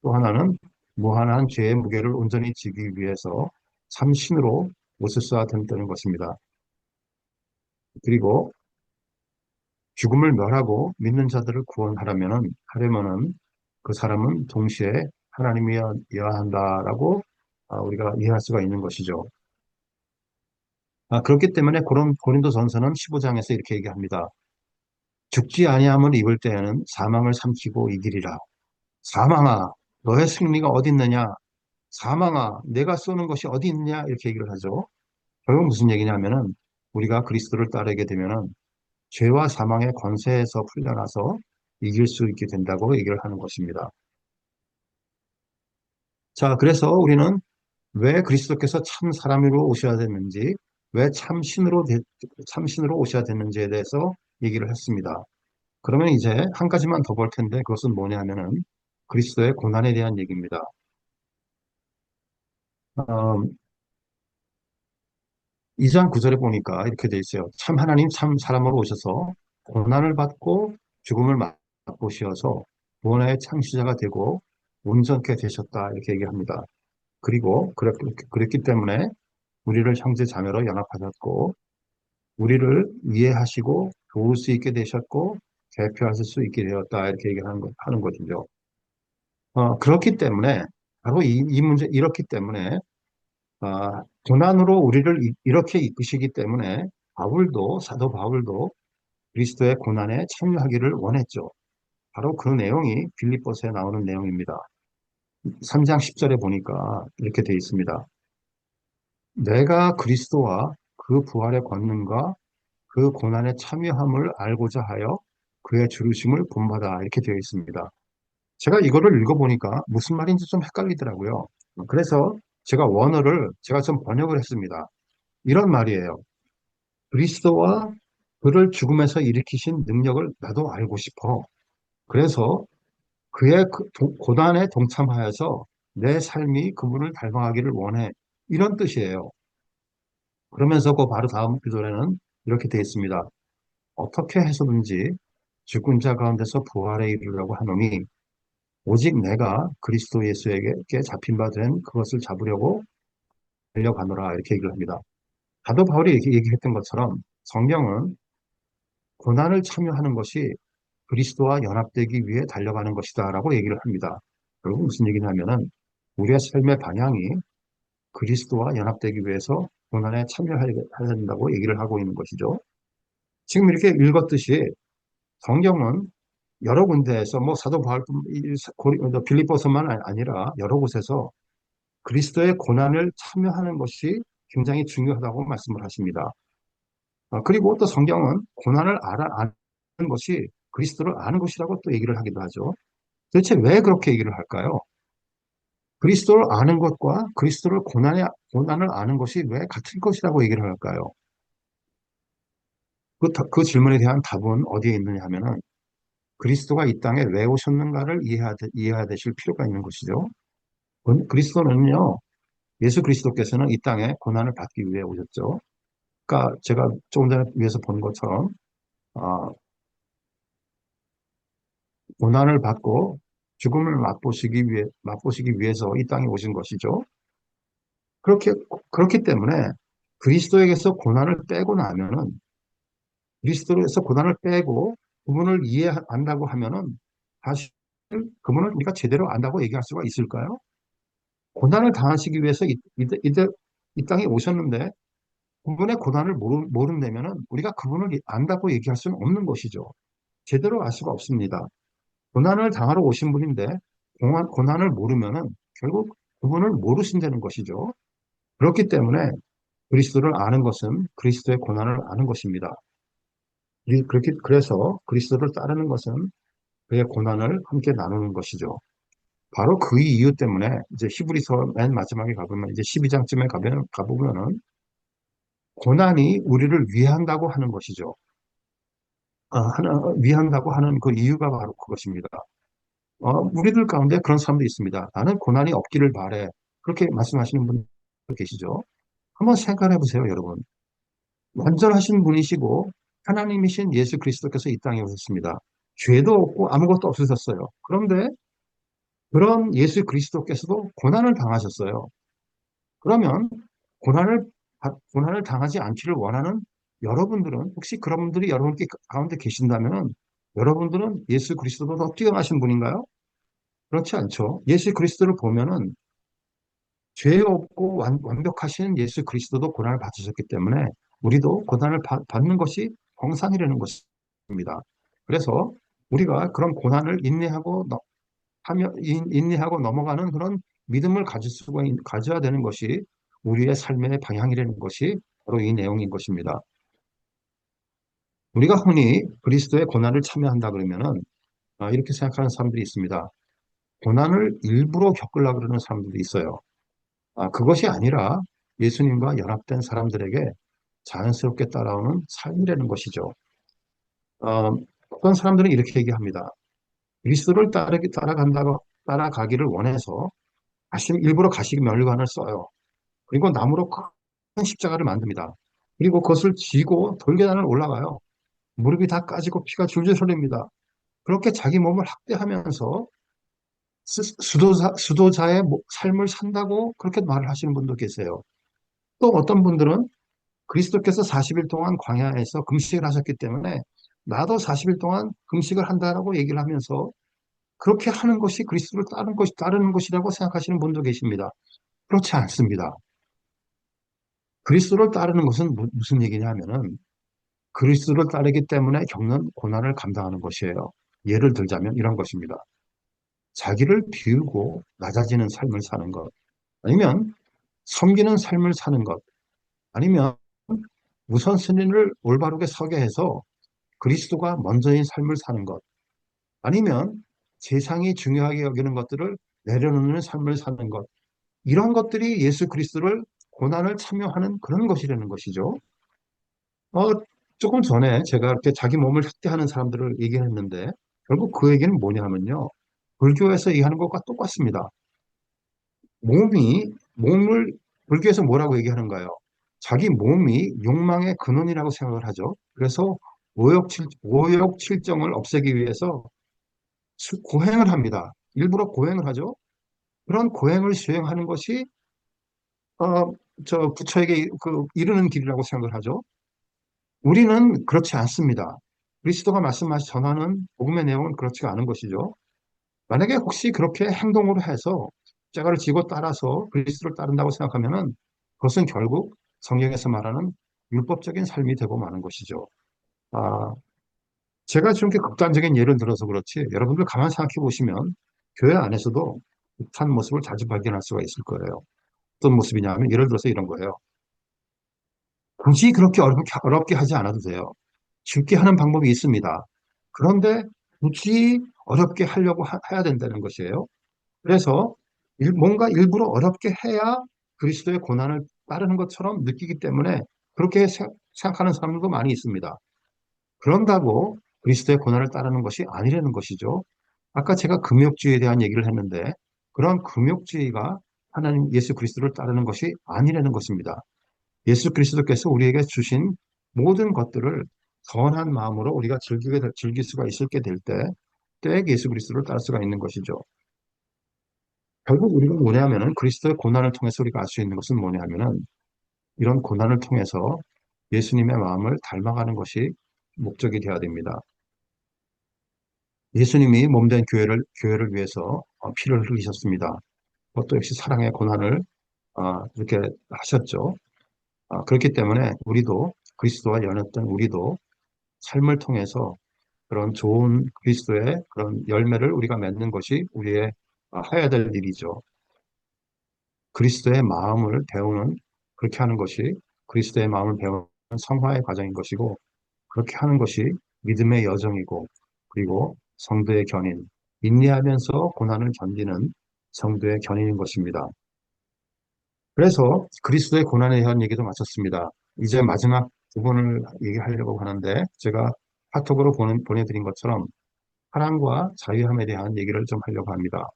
[SPEAKER 1] 또 하나는 무한한 죄의 무게를 온전히 지기 위해서 참 신으로 오셨어야 된다는 것입니다. 그리고 죽음을 멸하고 믿는 자들을 하려면은 그 사람은 동시에 하나님이어야 한다라고 우리가 이해할 수가 있는 것이죠. 그렇기 때문에 고린도전서는 15장에서 이렇게 얘기합니다. 죽지 아니함을 입을 때에는 사망을 삼키고 이기리라. 사망아, 너의 승리가 어디 있느냐? 사망아, 내가 쏘는 것이 어디 있느냐? 이렇게 얘기를 하죠. 결국 무슨 얘기냐면은 우리가 그리스도를 따르게 되면은 죄와 사망의 권세에서 풀려나서 이길 수 있게 된다고 얘기를 하는 것입니다. 자, 그래서 우리는 왜 그리스도께서 참 사람으로 오셔야 됐는지, 왜 참신으로 오셔야 됐는지에 대해서 얘기를 했습니다. 그러면 이제 한 가지만 더 볼 텐데 그것은 뭐냐면은 그리스도의 고난에 대한 얘기입니다. 어, 2장 9절에 보니까 이렇게 돼 있어요. 참 하나님 참 사람으로 오셔서 고난을 받고 죽음을 맛보시어서 구원의 창시자가 되고 온전케 되셨다 이렇게 얘기합니다. 그리고 그랬기 때문에 우리를 형제 자매로 연합하셨고 우리를 이해하시고 도울 수 있게 되셨고 대표하실 수 있게 되었다 이렇게 하는 것이죠. 그렇기 때문에 바로 이 문제 이렇기 때문에 고난으로 우리를 이렇게 이끄시기 때문에 사도 바울도 그리스도의 고난에 참여하기를 원했죠. 바로 그 내용이 빌립보서에 나오는 내용입니다. 3장 10절에 보니까 이렇게 되어 있습니다. 내가 그리스도와 그 부활의 권능과 그 고난에 참여함을 알고자 하여 그의 죽으심을 본받아 이렇게 되어 있습니다. 제가 이거를 읽어보니까 무슨 말인지 좀 헷갈리더라고요. 그래서 제가 원어를 제가 좀 번역을 했습니다. 이런 말이에요. 그리스도와 그를 죽음에서 일으키신 능력을 나도 알고 싶어. 그래서 그의 고난에 동참하여서 내 삶이 그분을 닮아가기를 원해. 이런 뜻이에요. 그러면서 그 바로 다음 구절에는 이렇게 되어 있습니다. 어떻게 해서든지 죽은 자 가운데서 부활에 이르려고 하노니 오직 내가 그리스도 예수에게 잡힌 바 된 그것을 잡으려고 달려가노라 이렇게 얘기를 합니다. 사도 바울이 이렇게 얘기했던 것처럼 성경은 고난을 참여하는 것이 그리스도와 연합되기 위해 달려가는 것이다라고 얘기를 합니다. 결국 무슨 얘기냐면은 우리의 삶의 방향이 그리스도와 연합되기 위해서 고난에 참여해야 된다고 얘기를 하고 있는 것이죠. 지금 이렇게 읽었듯이 성경은 여러 군데에서 뭐 사도 바울 빌립보서만 아니라 여러 곳에서 그리스도의 고난을 참여하는 것이 굉장히 중요하다고 말씀을 하십니다. 그리고 또 성경은 고난을 아는 것이 그리스도를 아는 것이라고 또 얘기를 하기도 하죠. 도대체 왜 그렇게 얘기를 할까요? 그리스도를 아는 것과 고난을 아는 것이 왜 같은 것이라고 얘기를 할까요? 그 질문에 대한 답은 어디에 있느냐 하면은 그리스도가 이 땅에 왜 오셨는가를 이해해야 되실 필요가 있는 것이죠. 그리스도는요, 예수 그리스도께서는 이 땅에 고난을 받기 위해 오셨죠. 그러니까 제가 조금 전에 위에서 본 것처럼 어, 고난을 받고 죽음을 맛보시기 위해서 이 땅에 오신 것이죠. 그렇게, 그렇기 때문에 그리스도에게서 고난을 빼고 나면은, 그리스도에서 고난을 빼고 그분을 이해한다고 하면은, 사실 그분을 우리가 제대로 안다고 얘기할 수가 있을까요? 고난을 당하시기 위해서 이 땅에 오셨는데, 그분의 고난을 모른다면은, 우리가 그분을 안다고 얘기할 수는 없는 것이죠. 제대로 알 수가 없습니다. 고난을 당하러 오신 분인데, 고난을 모르면은, 결국 그분을 모르신다는 것이죠. 그렇기 때문에 그리스도를 아는 것은 그리스도의 고난을 아는 것입니다. 그래서 그리스도를 따르는 것은 그의 고난을 함께 나누는 것이죠. 바로 그 이유 때문에 이제 히브리서 맨 마지막에 가보면 이제 12장쯤에 가보면은 고난이 우리를 위한다고 하는 것이죠. 위한다고 하는 그 이유가 바로 그것입니다. 우리들 가운데 그런 사람도 있습니다. 나는 고난이 없기를 바래. 그렇게 말씀하시는 분 계시죠? 한번 생각해 보세요, 여러분. 완전하신 분이시고 하나님이신 예수 그리스도께서 이 땅에 오셨습니다. 죄도 없고 아무것도 없으셨어요. 그런데 그런 예수 그리스도께서도 고난을 당하셨어요. 그러면 고난을 고난을 당하지 않기를 원하는 여러분들은 혹시 그런 분들이 여러분 가운데 계신다면 여러분들은 예수 그리스도보다 더 뛰어나신 분인가요? 그렇지 않죠. 예수 그리스도를 보면은 죄 없고 완벽하신 예수 그리스도도 고난을 받으셨기 때문에 우리도 고난을 받는 것이 정상이라는 것입니다. 그래서 우리가 그런 고난을 인내하고 넘어가는 그런 믿음을 가져야 되는 것이 우리의 삶의 방향이라는 것이 바로 이 내용인 것입니다. 우리가 흔히 그리스도의 고난을 참여한다 그러면은 이렇게 생각하는 사람들이 있습니다. 고난을 일부러 겪으려고 그러는 사람들도 있어요. 그것이 아니라 예수님과 연합된 사람들에게 자연스럽게 따라오는 삶이라는 것이죠. 어, 어떤 사람들은 이렇게 얘기합니다. 그리스도를 따라가기를 원해서 일부러 가시면류관을 써요. 그리고 나무로 큰 십자가를 만듭니다. 그리고 그것을 쥐고 돌계단을 올라가요. 무릎이 다 까지고 피가 줄줄 흘립니다. 그렇게 자기 몸을 학대하면서 수도자의 삶을 산다고 그렇게 말을 하시는 분도 계세요. 또 어떤 분들은 그리스도께서 40일 동안 광야에서 금식을 하셨기 때문에 나도 40일 동안 금식을 한다라고 얘기를 하면서 그렇게 하는 것이 그리스도를 따르는 것이라고 생각하시는 분도 계십니다. 그렇지 않습니다. 그리스도를 따르는 것은 무슨 얘기냐 하면은 그리스도를 따르기 때문에 겪는 고난을 감당하는 것이에요. 예를 들자면 이런 것입니다. 자기를 비우고 낮아지는 삶을 사는 것, 아니면 섬기는 삶을 사는 것, 아니면 우선순위를 올바르게 서게 해서 그리스도가 먼저인 삶을 사는 것, 아니면 세상이 중요하게 여기는 것들을 내려놓는 삶을 사는 것, 이런 것들이 예수 그리스도를 고난을 참여하는 그런 것이라는 것이죠. 어, 조금 전에 제가 이렇게 자기 몸을 학대하는 사람들을 얘기했는데 결국 그 얘기는 뭐냐면요. 불교에서 얘기하는 것과 똑같습니다. 몸을 불교에서 뭐라고 얘기하는가요? 자기 몸이 욕망의 근원이라고 생각을 하죠. 그래서 오욕칠정을 없애기 위해서 고행을 합니다. 일부러 고행을 하죠. 그런 고행을 수행하는 것이 부처에게 이르는 길이라고 생각을 하죠. 우리는 그렇지 않습니다. 그리스도가 말씀하신 전하는 복음의 내용은 그렇지가 않은 것이죠. 만약에 혹시 그렇게 행동으로 해서 십자가를 지고 따라서 그리스도를 따른다고 생각하면은 그것은 결국 성경에서 말하는 율법적인 삶이 되고 마는 것이죠. 아, 제가 좀 이렇게 극단적인 예를 들어서 그렇지 여러분들 가만 생각해 보시면 교회 안에서도 비슷한 모습을 자주 발견할 수가 있을 거예요. 어떤 모습이냐면 예를 들어서 이런 거예요. 굳이 그렇게 어렵게 하지 않아도 돼요. 쉽게 하는 방법이 있습니다. 그런데 굳이 어렵게 하려고 해야 된다는 것이에요. 그래서 뭔가 일부러 어렵게 해야 그리스도의 고난을 따르는 것처럼 느끼기 때문에 그렇게 생각하는 사람들도 많이 있습니다. 그런다고 그리스도의 고난을 따르는 것이 아니라는 것이죠. 아까 제가 금욕주의에 대한 얘기를 했는데 그런 금욕주의가 하나님 예수 그리스도를 따르는 것이 아니라는 것입니다. 예수 그리스도께서 우리에게 주신 모든 것들을 선한 마음으로 우리가 즐길 수가 있게 될 때 예수 그리스도를 따를 수가 있는 것이죠. 결국 우리가 뭐냐면은 그리스도의 고난을 통해서 우리가 알 수 있는 것은 뭐냐면은 이런 고난을 통해서 예수님의 마음을 닮아가는 것이 목적이 되어야 됩니다. 예수님이 몸된 교회를 위해서 피를 흘리셨습니다. 그것도 역시 사랑의 고난을 이렇게 하셨죠. 그렇기 때문에 우리도 그리스도와 연했던 우리도 삶을 통해서 그런 좋은 그리스도의 그런 열매를 우리가 맺는 것이 우리의 해야 될 일이죠. 그리스도의 마음을 배우는 그렇게 하는 것이 그리스도의 마음을 배우는 성화의 과정인 것이고 그렇게 하는 것이 믿음의 여정이고 그리고 성도의 견인, 인내하면서 고난을 견디는 성도의 견인인 것입니다. 그래서 그리스도의 고난에 대한 얘기도 마쳤습니다. 이제 마지막 부분을 얘기하려고 하는데 제가 카톡으로 보내드린 것처럼 사랑과 자유함에 대한 얘기를 좀 하려고 합니다.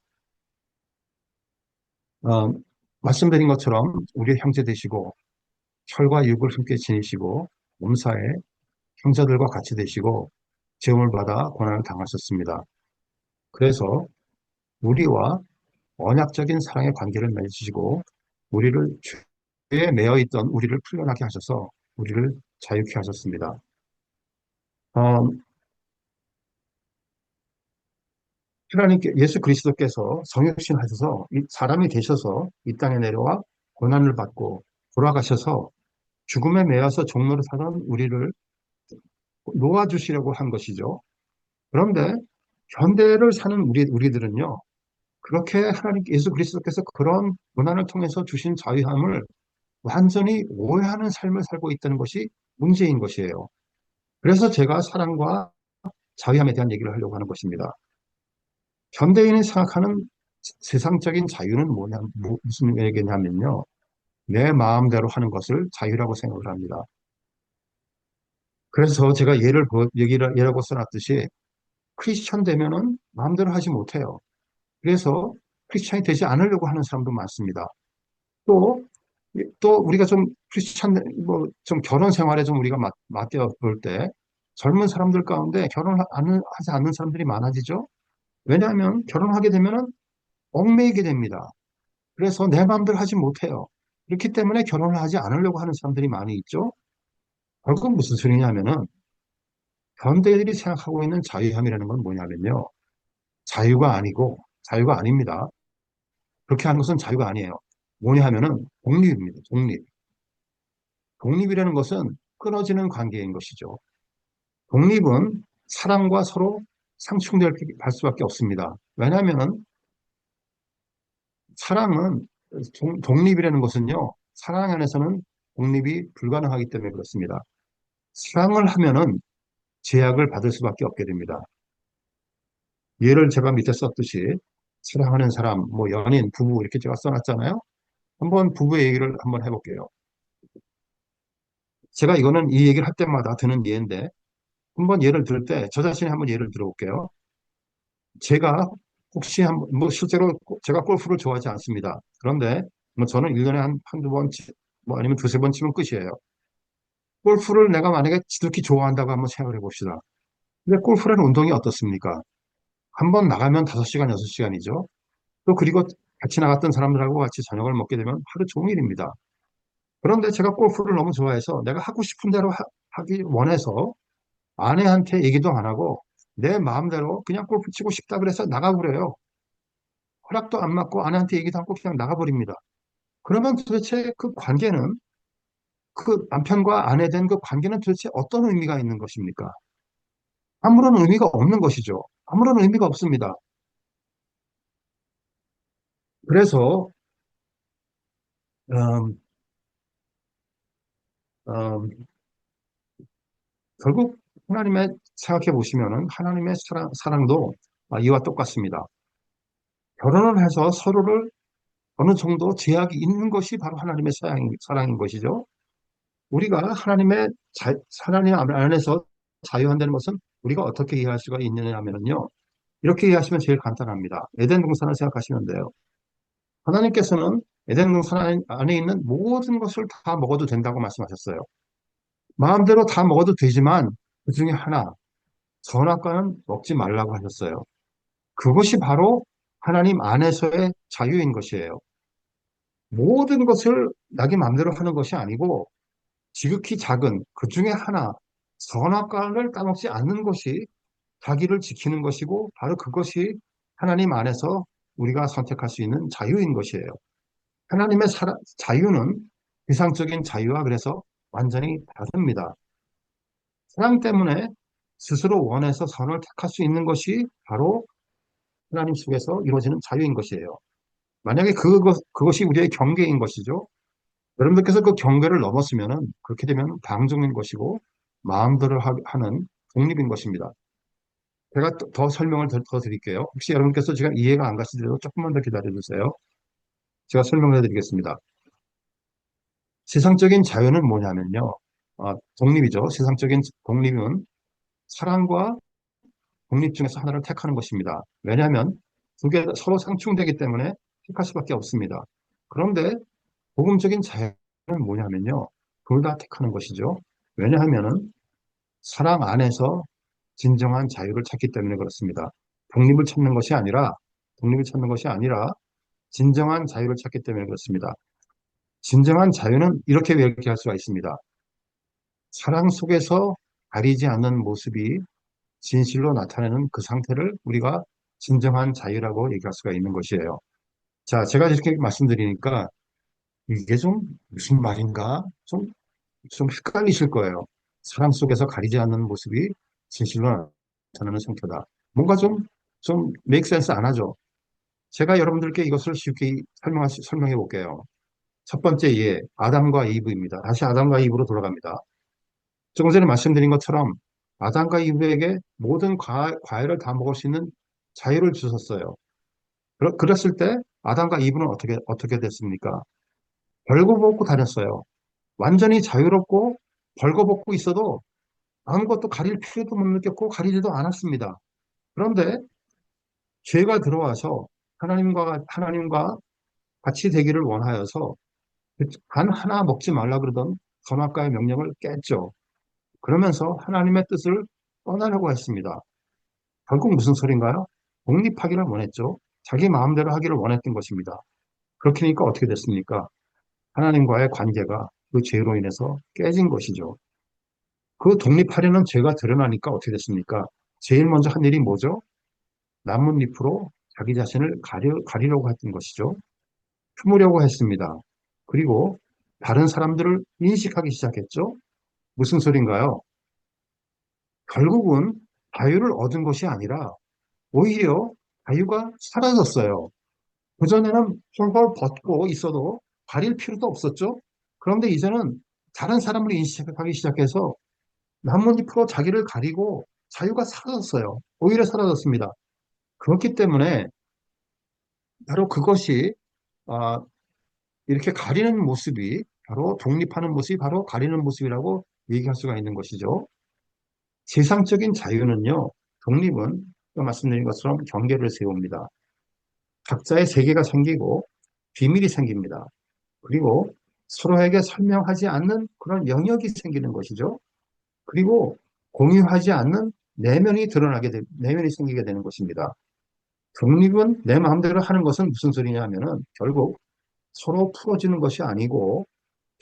[SPEAKER 1] 어, 말씀드린 것처럼 우리의 형제 되시고 혈과 육을 함께 지니시고 몸사에 형제들과 같이 되시고 죄음을 받아 고난을 당하셨습니다. 그래서 우리와 언약적인 사랑의 관계를 맺으시고 우리를 죄에 매여 있던 우리를 풀려나게 하셔서 우리를 자유케 하셨습니다. 어, 하나님께 예수 그리스도께서 성육신 하셔서 사람이 되셔서 이 땅에 내려와 고난을 받고 돌아가셔서 죽음에 매여서 종로를 사던 우리를 놓아주시려고 한 것이죠. 그런데 현대를 사는 우리들은요, 그렇게 예수 그리스도께서 그런 고난을 통해서 주신 자유함을 완전히 오해하는 삶을 살고 있다는 것이 문제인 것이에요. 그래서 제가 사랑과 자유함에 대한 얘기를 하려고 하는 것입니다. 현대인이 생각하는 세상적인 자유는 무슨 얘기냐면요. 내 마음대로 하는 것을 자유라고 생각을 합니다. 그래서 제가 예라고 써놨듯이 크리스천 되면은 마음대로 하지 못해요. 그래서 크리스천이 되지 않으려고 하는 사람도 많습니다. 또, 또 우리가 좀 크리스천, 뭐, 좀 결혼 생활에 좀 우리가 맞대어 볼 때 젊은 사람들 가운데 하지 않는 사람들이 많아지죠? 왜냐하면 결혼하게 되면은 얽매이게 됩니다. 그래서 내 마음대로 하지 못해요. 그렇기 때문에 결혼을 하지 않으려고 하는 사람들이 많이 있죠? 결국 무슨 소리냐면은 현대인들이 생각하고 있는 자유함이라는 건 뭐냐면요. 자유가 아닙니다. 그렇게 하는 것은 자유가 아니에요. 뭐냐 하면은 독립입니다. 독립. 독립이라는 것은 끊어지는 관계인 것이죠. 독립은 사랑과 서로 상충될 수밖에 없습니다. 왜냐하면 사랑은 독립이라는 것은요. 사랑 안에서는 독립이 불가능하기 때문에 그렇습니다. 사랑을 하면은 제약을 받을 수밖에 없게 됩니다. 예를 제가 밑에 썼듯이 사랑하는 사람, 뭐 연인, 부부 이렇게 제가 써놨잖아요. 한번 부부의 얘기를 한번 해볼게요. 제가 이거는 이 얘기를 할 때마다 드는 예인데 한번 예를 들 때 저 자신이 한번 예를 들어볼게요. 제가 혹시 뭐 실제로 제가 골프를 좋아하지 않습니다. 그런데 뭐 저는 1년에 한두 번, 뭐 아니면 두세 번 치면 끝이에요. 골프를 내가 만약에 지극히 좋아한다고 한번 생각을 해봅시다. 근데 골프라는 운동이 어떻습니까? 한 번 나가면 5시간, 6시간이죠. 또 그리고 같이 나갔던 사람들하고 같이 저녁을 먹게 되면 하루 종일입니다. 그런데 제가 골프를 너무 좋아해서 내가 하고 싶은 대로 하기 원해서 아내한테 얘기도 안 하고 내 마음대로 그냥 골프 치고 싶다 그래서 나가버려요. 허락도 안 받고 아내한테 얘기도 않고 그냥 나가버립니다. 그러면 도대체 그 관계는 그 남편과 아내 된 그 관계는 도대체 어떤 의미가 있는 것입니까? 아무런 의미가 없는 것이죠. 아무런 의미가 없습니다. 그래서 음, 음, 결국 하나님의 생각해 보시면은 하나님의 사랑도 이와 똑같습니다. 결혼을 해서 서로를 어느 정도 제약이 있는 것이 바로 하나님의 사랑인 것이죠. 우리가 하나님 안에서 자유한다는 것은 우리가 어떻게 이해할 수가 있느냐 하면요. 이렇게 이해하시면 제일 간단합니다. 에덴 동산을 생각하시면 돼요. 하나님께서는 에덴 동산 안에 있는 모든 것을 다 먹어도 된다고 말씀하셨어요. 마음대로 다 먹어도 되지만 그 중에 하나, 선악과는 먹지 말라고 하셨어요. 그것이 바로 하나님 안에서의 자유인 것이에요. 모든 것을 자기 마음대로 하는 것이 아니고 지극히 작은 그 중에 하나, 선악과를 따먹지 않는 것이 자기를 지키는 것이고 바로 그것이 하나님 안에서 우리가 선택할 수 있는 자유인 것이에요. 하나님의 자유는 비상적인 자유와 그래서 완전히 다릅니다. 사랑 때문에 스스로 원해서 선을 택할 수 있는 것이 바로 하나님 속에서 이루어지는 자유인 것이에요. 만약에 그것이 우리의 경계인 것이죠. 여러분들께서 그 경계를 넘었으면은 그렇게 되면 방종인 것이고 마음대로 하는 독립인 것입니다. 제가 더 설명을 더 드릴게요. 혹시 여러분께서 지금 이해가 안 가시더라도 조금만 더 기다려 주세요. 제가 설명을 해드리겠습니다. 세상적인 자유는 뭐냐면요. 독립이죠. 세상적인 독립은 사랑과 독립 중에서 하나를 택하는 것입니다. 왜냐하면 두 개 서로 상충되기 때문에 택할 수밖에 없습니다. 그런데 복음적인 자유는 뭐냐면요. 둘 다 택하는 것이죠. 왜냐하면은 사랑 안에서 진정한 자유를 찾기 때문에 그렇습니다. 독립을 찾는 것이 아니라 진정한 자유를 찾기 때문에 그렇습니다. 진정한 자유는 이렇게 얘기할 수가 있습니다. 사랑 속에서 가리지 않는 모습이 진실로 나타내는 그 상태를 우리가 진정한 자유라고 얘기할 수가 있는 것이에요. 자, 제가 이렇게 말씀드리니까 이게 좀 무슨 말인가? 좀 헷갈리실 거예요. 사랑 속에서 가리지 않는 모습이 진실로 나타나는 상태다. 뭔가 좀 make sense 안 하죠? 제가 여러분들께 이것을 쉽게 설명해 볼게요. 첫 번째 예, 아담과 이브입니다. 다시 아담과 이브로 돌아갑니다. 조금 전에 말씀드린 것처럼 아담과 이브에게 모든 과일을 다 먹을 수 있는 자유를 주셨어요. 그랬을 때 아담과 이브는 어떻게 됐습니까? 벌거벗고 다녔어요. 완전히 자유롭고 벌거벗고 있어도 아무것도 가릴 필요도 못 느꼈고 가리지도 않았습니다. 그런데 죄가 들어와서 하나님과 같이 되기를 원하여서 단 하나 먹지 말라 그러던 선악과의 명령을 깼죠. 그러면서 하나님의 뜻을 떠나려고 했습니다. 결국 무슨 소린가요? 독립하기를 원했죠. 자기 마음대로 하기를 원했던 것입니다. 그렇게 되니까 어떻게 됐습니까? 하나님과의 관계가 그 죄로 인해서 깨진 것이죠. 그 독립하려는 죄가 드러나니까 어떻게 됐습니까? 제일 먼저 한 일이 뭐죠? 나뭇잎으로 자기 자신을 가리려고 했던 것이죠. 품으려고 했습니다. 그리고 다른 사람들을 인식하기 시작했죠. 무슨 소린가요? 결국은 자유를 얻은 것이 아니라 오히려 자유가 사라졌어요. 그전에는 홀홀 벗고 있어도 가릴 필요도 없었죠. 그런데 이제는 다른 사람을 인식하기 시작해서 나뭇잎으로 자기를 가리고 자유가 사라졌어요. 오히려 사라졌습니다. 그렇기 때문에 바로 그것이 아, 이렇게 가리는 모습이 바로 독립하는 모습이 바로 가리는 모습이라고 얘기할 수가 있는 것이죠. 세상적인 자유는요, 독립은 아까 말씀드린 것처럼 경계를 세웁니다. 각자의 세계가 생기고 비밀이 생깁니다. 그리고 서로에게 설명하지 않는 그런 영역이 생기는 것이죠. 그리고 공유하지 않는 내면이 생기게 되는 것입니다. 독립은 내 마음대로 하는 것은 무슨 소리냐 하면은 결국 서로 풀어지는 것이 아니고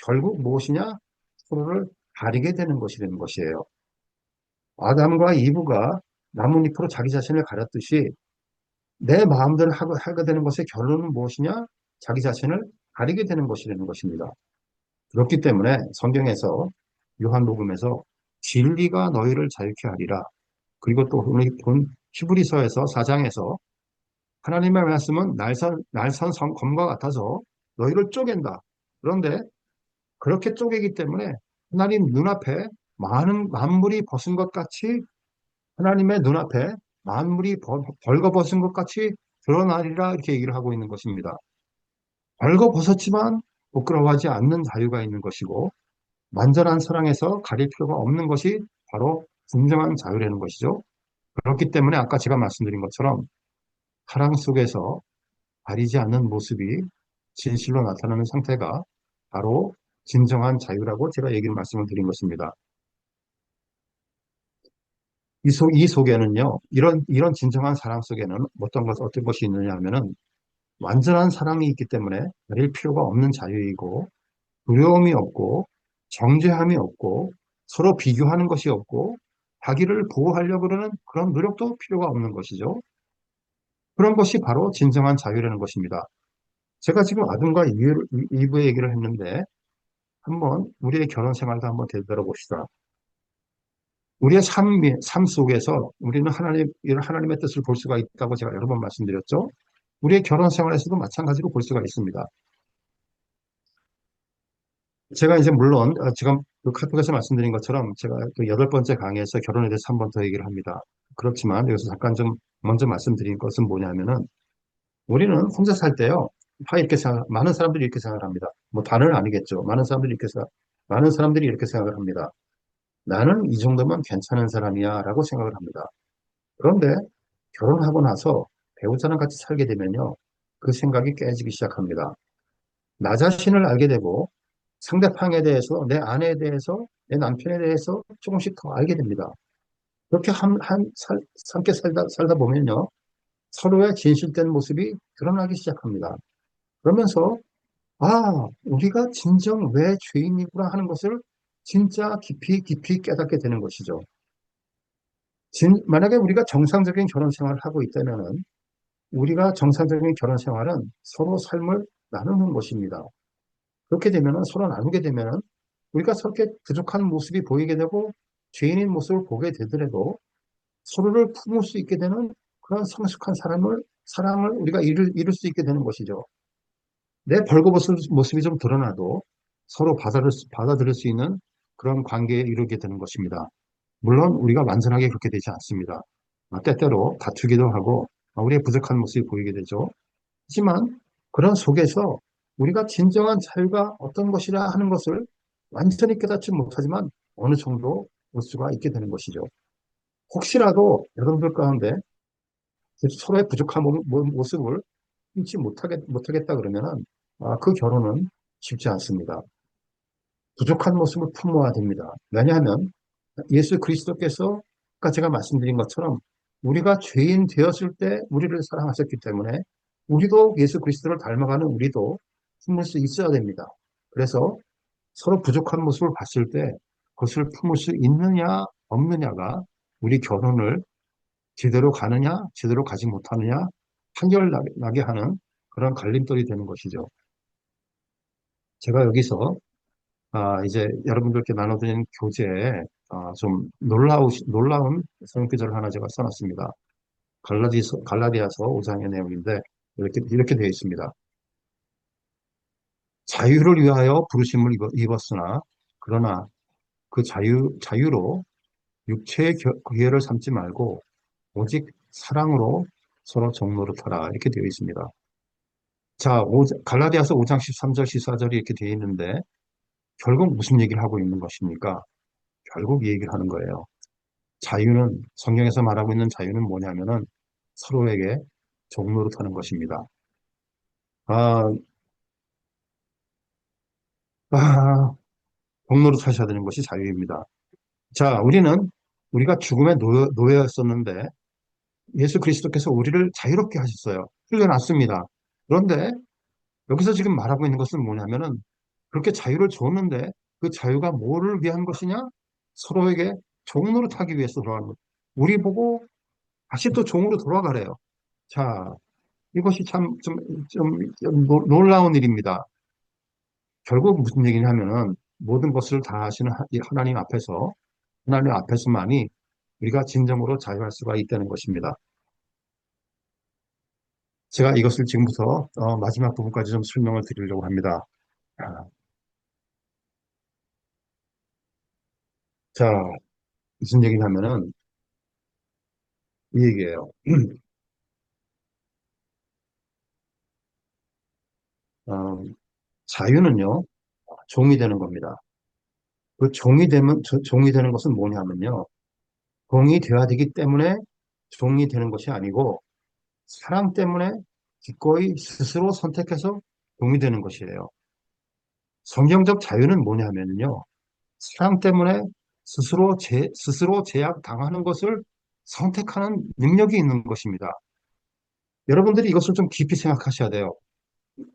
[SPEAKER 1] 결국 무엇이냐? 서로를 가리게 되는 것이 되는 것이에요. 아담과 이브가 나뭇잎으로 자기 자신을 가렸듯이 내 마음대로 하게 되는 것의 결론은 무엇이냐? 자기 자신을 가리게 되는 것이 되는 것입니다. 그렇기 때문에 성경에서 요한복음에서 진리가 너희를 자유케 하리라. 그리고 또 우리 본 히브리서에서 4장에서 하나님의 말씀은 날선 검과 같아서 너희를 쪼갠다. 그런데 그렇게 쪼개기 때문에 하나님 눈앞에 많은 만물이 벗은 것 같이 하나님의 눈앞에 만물이 벌거벗은 것 같이 드러나리라 이렇게 얘기를 하고 있는 것입니다. 벌거벗었지만 부끄러워하지 않는 자유가 있는 것이고 완전한 사랑에서 가릴 필요가 없는 것이 바로 진정한 자유라는 것이죠. 그렇기 때문에 아까 제가 말씀드린 것처럼 사랑 속에서 가리지 않는 모습이 진실로 나타나는 상태가 바로 진정한 자유라고 제가 말씀을 드린 것입니다. 이 속에는요, 이런 진정한 사랑 속에는 어떤 것이 있느냐 하면은 완전한 사랑이 있기 때문에 가릴 필요가 없는 자유이고 두려움이 없고 정죄함이 없고 서로 비교하는 것이 없고 자기를 보호하려고 그러는 그런 노력도 필요가 없는 것이죠. 그런 것이 바로 진정한 자유라는 것입니다. 제가 지금 아담과 이브의 얘기를 했는데 한번 우리의 결혼 생활도 한번 되돌아봅시다. 우리의 삶 속에서 우리는 하나님의 뜻을 볼 수가 있다고 제가 여러 번 말씀드렸죠. 우리의 결혼 생활에서도 마찬가지로 볼 수가 있습니다. 제가 이제 물론 지금 그 카톡에서 말씀드린 것처럼 제가 그 8번째 강의에서 결혼에 대해서 한 번 더 얘기를 합니다. 그렇지만 여기서 잠깐 좀 먼저 말씀드린 것은 뭐냐면은 우리는 혼자 살 때요. 많은 사람들이 이렇게 생각을 합니다. 뭐 다는 아니겠죠. 많은 사람들이 이렇게 생각을 합니다. 나는 이 정도면 괜찮은 사람이야 라고 생각을 합니다. 그런데 결혼하고 나서 배우자랑 같이 살게 되면요. 그 생각이 깨지기 시작합니다. 나 자신을 알게 되고 상대방에 대해서, 내 아내에 대해서, 내 남편에 대해서 조금씩 더 알게 됩니다. 그렇게 함께 살다 보면요. 서로의 진실된 모습이 드러나기 시작합니다. 그러면서, 아, 우리가 진정 왜 죄인이구나 하는 것을 진짜 깊이 깨닫게 되는 것이죠. 만약에 우리가 정상적인 결혼 생활을 하고 있다면은, 우리가 정상적인 결혼 생활은 서로 삶을 나누는 것입니다. 그렇게 되면은, 서로 나누게 되면은, 우리가 서로 부족한 모습이 보이게 되고, 죄인인 모습을 보게 되더라도, 서로를 품을 수 있게 되는 그런 성숙한 사랑을 우리가 이룰 수 있게 되는 것이죠. 내 벌거벗은 모습이 좀 드러나도 서로 받아들일 수 있는 그런 관계에 이르게 되는 것입니다. 물론 우리가 완전하게 그렇게 되지 않습니다. 때때로 다투기도 하고 우리의 부족한 모습이 보이게 되죠. 하지만 그런 속에서 우리가 진정한 자유가 어떤 것이라 하는 것을 완전히 깨닫지 못하지만 어느 정도 볼 수가 있게 되는 것이죠. 혹시라도 여러분들 가운데 서로의 부족한 모습을 잊지 못하겠다 그러면은 그 결혼은 쉽지 않습니다. 부족한 모습을 품어야 됩니다. 왜냐하면 예수 그리스도께서 아까 제가 말씀드린 것처럼 우리가 죄인 되었을 때 우리를 사랑하셨기 때문에 우리도 예수 그리스도를 닮아가는 우리도 품을 수 있어야 됩니다. 그래서 서로 부족한 모습을 봤을 때 그것을 품을 수 있느냐 없느냐가 우리 결혼을 제대로 가느냐 제대로 가지 못하느냐 판결나게 하는 그런 갈림돌이 되는 것이죠. 제가 여기서 이제 여러분들께 나눠드리는 교재에 좀 놀라운 성경 구절을 하나 제가 써놨습니다. 갈라디아서 5장의 내용인데 이렇게 되어 있습니다. 자유를 위하여 부르심을 입었으나 그러나 그 자유로 육체의 기회를 삼지 말고 오직 사랑으로 서로 종노릇하라 이렇게 되어 있습니다. 자, 갈라디아서 5장 13절 14절이 이렇게 되어 있는데 결국 무슨 얘기를 하고 있는 것입니까? 결국 이 얘기를 하는 거예요. 자유는 성경에서 말하고 있는 자유는 뭐냐면은 서로에게 종노릇하는 것입니다. 아, 아, 종노릇 하셔야 되는 것이 자유입니다. 자, 우리가 죽음의 노예였었는데 예수 그리스도께서 우리를 자유롭게 하셨어요. 풀려났습니다. 그런데 여기서 지금 말하고 있는 것은 뭐냐면은 그렇게 자유를 줬는데 그 자유가 뭐를 위한 것이냐? 서로에게 종노릇하기 위해서 돌아가는 것. 우리 보고 다시 또 종으로 돌아가래요. 자, 이것이 참 좀 놀라운 일입니다. 결국 무슨 얘기냐면은 모든 것을 다 하시는 하나님 앞에서만이 우리가 진정으로 자유할 수가 있다는 것입니다. 제가 이것을 지금부터 마지막 부분까지 좀 설명을 드리려고 합니다. 아, 자, 무슨 얘기냐면은 이 얘기예요. 어, 자유는요, 종이 되는 겁니다. 그 종이 되는 것은 뭐냐면요, 종이 되어야 되기 때문에 종이 되는 것이 아니고 사랑 때문에 기꺼이 스스로 선택해서 종이 되는 것이에요. 성경적 자유는 뭐냐면요, 사랑 때문에 스스로 제약 당하는 것을 선택하는 능력이 있는 것입니다. 여러분들이 이것을 좀 깊이 생각하셔야 돼요.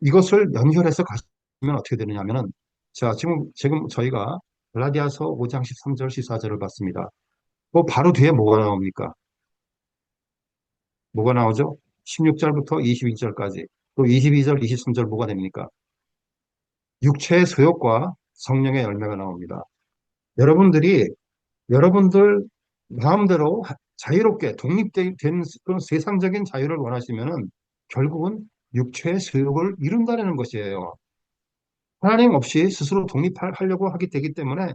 [SPEAKER 1] 이것을 연결해서 가시면 어떻게 되느냐면은, 자, 지금 저희가 갈라디아서 5장 13절, 14절을 봤습니다. 그 바로 뒤에 뭐가 나옵니까? 뭐가 나오죠? 16절부터 22절까지. 또 22절, 23절 뭐가 됩니까? 육체의 소욕과 성령의 열매가 나옵니다. 여러분들이 여러분들 마음대로 자유롭게 독립된 그런 세상적인 자유를 원하시면은 결국은 육체의 소욕을 이룬다는 것이에요. 하나님 없이 스스로 독립하려고 하게 되기 때문에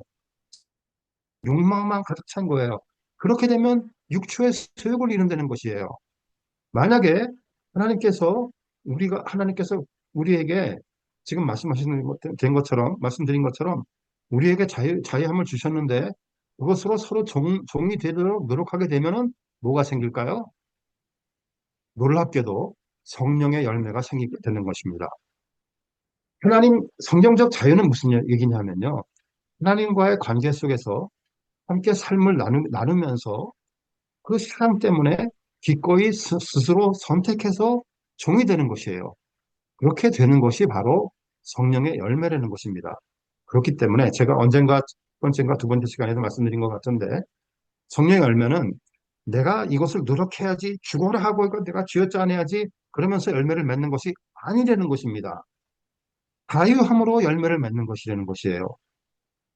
[SPEAKER 1] 욕망만 가득 찬 거예요. 그렇게 되면 육체의 소욕을 이룬다는 것이에요. 만약에 하나님께서 우리에게 지금 말씀드린 것처럼 우리에게 자유함을 주셨는데 그것으로 서로 종이 되도록 노력하게 되면은 뭐가 생길까요? 놀랍게도 성령의 열매가 생기게 되는 것입니다. 성경적 자유는 무슨 얘기냐면요. 하나님과의 관계 속에서 함께 삶을 나누면서 그 사랑 때문에 기꺼이 스스로 선택해서 종이 되는 것이에요. 그렇게 되는 것이 바로 성령의 열매라는 것입니다. 그렇기 때문에 제가 언젠가 첫 번째인가 두 번째 시간에도 말씀드린 것 같은데 성령의 열매는 내가 이것을 노력해야지 죽어라 하고 이거 내가 쥐어짜내야지 그러면서 열매를 맺는 것이 아니라는 것입니다. 자유함으로 열매를 맺는 것이라는 것이에요.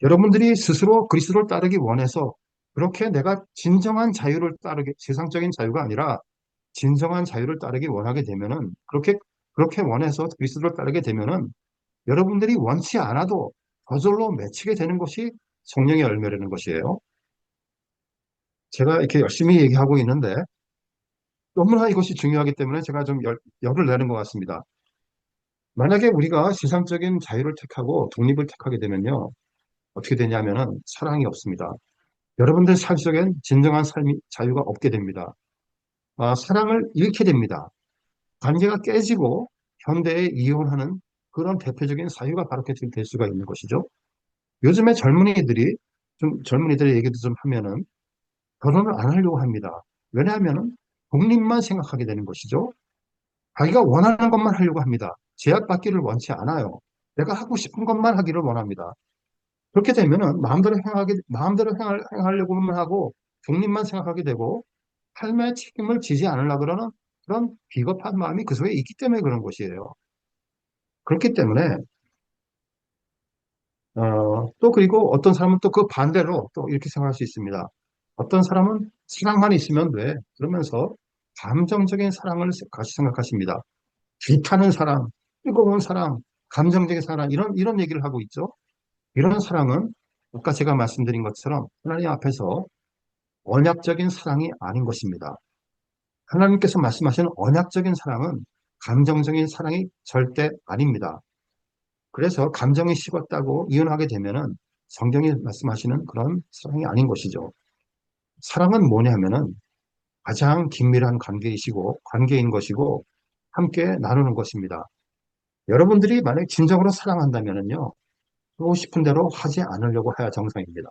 [SPEAKER 1] 여러분들이 스스로 그리스도를 따르기 원해서 그렇게 내가 진정한 자유를 따르게 세상적인 자유가 아니라 진정한 자유를 따르기 원하게 되면은 그렇게 원해서 그리스도를 따르게 되면은 여러분들이 원치 않아도 저절로 맺히게 되는 것이 성령의 열매라는 것이에요. 제가 이렇게 열심히 얘기하고 있는데 너무나 이것이 중요하기 때문에 제가 좀 열을 내는 것 같습니다. 만약에 우리가 세상적인 자유를 택하고 독립을 택하게 되면요. 어떻게 되냐면은 사랑이 없습니다. 여러분들 삶 속엔 진정한 삶이 자유가 없게 됩니다. 사랑을 잃게 됩니다. 관계가 깨지고 현대에 이혼하는 그런 대표적인 사유가 바로 이렇게 될 수가 있는 것이죠. 요즘에 젊은이들의 얘기도 좀 하면은 결혼을 안 하려고 합니다. 왜냐하면은 독립만 생각하게 되는 것이죠. 자기가 원하는 것만 하려고 합니다. 제약받기를 원치 않아요. 내가 하고 싶은 것만 하기를 원합니다. 그렇게 되면은 행하려고만 하고 독립만 생각하게 되고 삶의 책임을 지지 않으려고 그러는 그런 비겁한 마음이 그 속에 있기 때문에 그런 것이에요. 그렇기 때문에 또 그리고 어떤 사람은 또 그 반대로 또 이렇게 생각할 수 있습니다. 어떤 사람은 사랑만 있으면 돼. 그러면서 감정적인 사랑을 같이 생각하십니다. 불타는 사랑, 뜨거운 사랑, 감정적인 사랑 이런 얘기를 하고 있죠. 이런 사랑은 아까 제가 말씀드린 것처럼 하나님 앞에서 언약적인 사랑이 아닌 것입니다. 하나님께서 말씀하시는 언약적인 사랑은 감정적인 사랑이 절대 아닙니다. 그래서 감정이 식었다고 이혼하게 되면은 성경이 말씀하시는 그런 사랑이 아닌 것이죠. 사랑은 뭐냐면은 가장 긴밀한 관계인 것이고 함께 나누는 것입니다. 여러분들이 만약 진정으로 사랑한다면은요, 하고 싶은 대로 하지 않으려고 해야 정상입니다.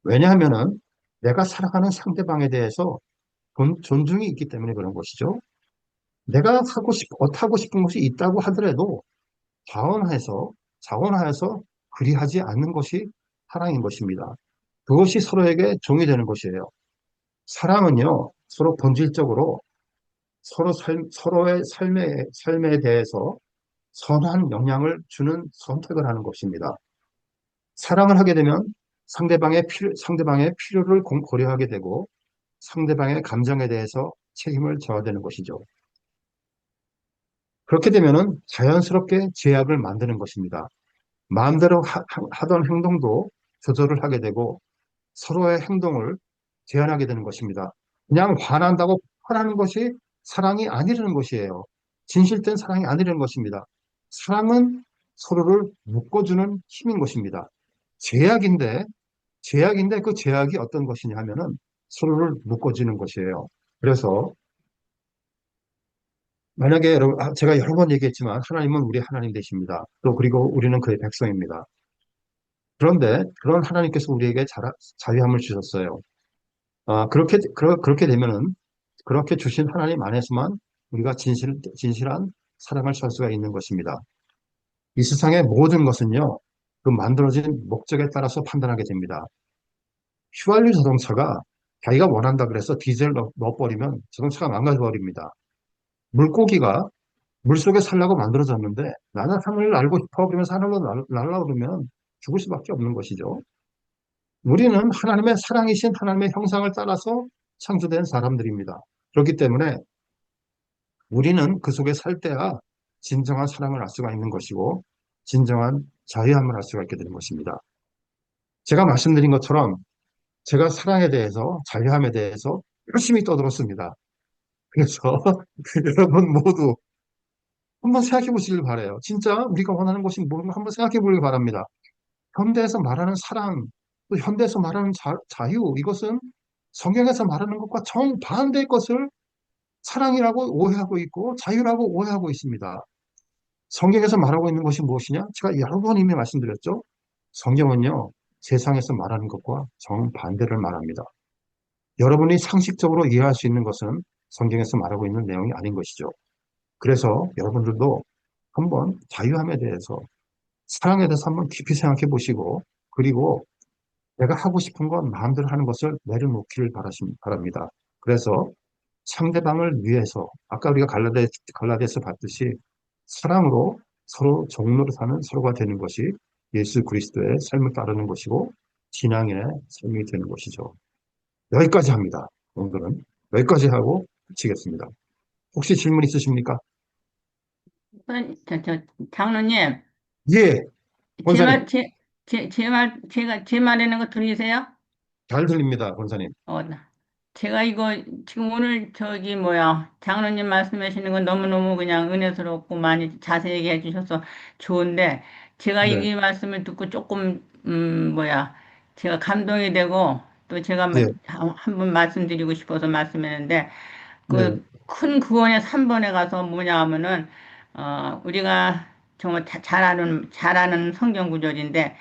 [SPEAKER 1] 왜냐하면은 내가 사랑하는 상대방에 대해서 존중이 있기 때문에 그런 것이죠. 내가 하고 싶은 것이 있다고 하더라도 자원해서, 자원하여서 그리하지 않는 것이 사랑인 것입니다. 그것이 서로에게 종이 되는 것이에요. 사랑은요, 서로 본질적으로 서로의 삶에 대해서 선한 영향을 주는 선택을 하는 것입니다. 사랑을 하게 되면 상대방의 필요를 고려하게 되고 상대방의 감정에 대해서 책임을 져야 되는 것이죠. 그렇게 되면은 자연스럽게 제약을 만드는 것입니다. 마음대로 던 행동도 조절을 하게 되고 서로의 행동을 제한하게 되는 것입니다. 그냥 화난다고 화나는 것이 사랑이 아니라는 것이에요. 진실된 사랑이 아니라는 것입니다. 사랑은 서로를 묶어주는 힘인 것입니다. 제약인데, 제약인데 그 제약이 어떤 것이냐 하면은 서로를 묶어주는 것이에요. 그래서 만약에 제가 여러 번 얘기했지만 하나님은 우리 하나님 되십니다. 또 그리고 우리는 그의 백성입니다. 그런데 그런 하나님께서 우리에게 자유함을 주셨어요. 그렇게 되면은 그렇게 주신 하나님 안에서만 우리가 진실한 사랑을 살 수가 있는 것입니다. 이 세상의 모든 것은요, 그 만들어진 목적에 따라서 판단하게 됩니다. 휘발유 자동차가 자기가 원한다 그래서 디젤 넣어버리면 자동차가 망가져버립니다. 물고기가 물속에 살려고 만들어졌는데 나는 하늘을 날고 싶어 그러면서 하늘로 날라 그러면 죽을 수밖에 없는 것이죠. 우리는 하나님의 사랑이신 하나님의 형상을 따라서 창조된 사람들입니다. 그렇기 때문에 우리는 그 속에 살 때야 진정한 사랑을 알 수가 있는 것이고 진정한 자유함을 알 수가 있게 되는 것입니다. 제가 말씀드린 것처럼 제가 사랑에 대해서 자유함에 대해서 열심히 떠들었습니다. 그래서 여러분 모두 한번 생각해 보시길 바라요. 진짜 우리가 원하는 것이 뭔가 한번 생각해 보길 바랍니다. 현대에서 말하는 사랑, 또 현대에서 말하는 유 이것은 성경에서 말하는 것과 정반대의 것을 사랑이라고 오해하고 있고 자유라고 오해하고 있습니다. 성경에서 말하고 있는 것이 무엇이냐? 제가 여러 번 이미 말씀드렸죠. 성경은요, 세상에서 말하는 것과 정반대를 말합니다. 여러분이 상식적으로 이해할 수 있는 것은 성경에서 말하고 있는 내용이 아닌 것이죠. 그래서 여러분들도 한번 자유함에 대해서, 사랑에 대해서 한번 깊이 생각해 보시고, 그리고 내가 하고 싶은 건 마음대로 하는 것을 내려놓기를 바랍니다. 그래서 상대방을 위해서, 아까 우리가 갈라디아서 봤듯이 사랑으로 서로 종로로 사는 서로가 되는 것이 예수 그리스도의 삶을 따르는 것이고 신앙의 삶이 되는 것이죠. 여기까지 합니다. 오늘은 여기까지 하고 마치겠습니다. 혹시 질문 있으십니까?
[SPEAKER 2] 장로님,
[SPEAKER 1] 예,
[SPEAKER 2] 제
[SPEAKER 1] 권사님.
[SPEAKER 2] 말, 제 말, 제 말하는 거 들리세요?
[SPEAKER 1] 잘 들립니다, 권사님.
[SPEAKER 2] 어, 제가 이거 지금 오늘 저기 뭐야 장로님 말씀하시는 건 너무너무 그냥 은혜스럽고 많이 자세히 얘기해 주셔서 좋은데 제가
[SPEAKER 1] 네,
[SPEAKER 2] 이 말씀을 듣고 조금 뭐야 제가 감동이 되고 또 제가
[SPEAKER 1] 예,
[SPEAKER 2] 한번 말씀드리고 싶어서 말씀했는데
[SPEAKER 1] 네,
[SPEAKER 2] 그 큰 구원의 3번에 가서 뭐냐 하면은 우리가 정말 잘 아는 성경 구절인데
[SPEAKER 1] 네.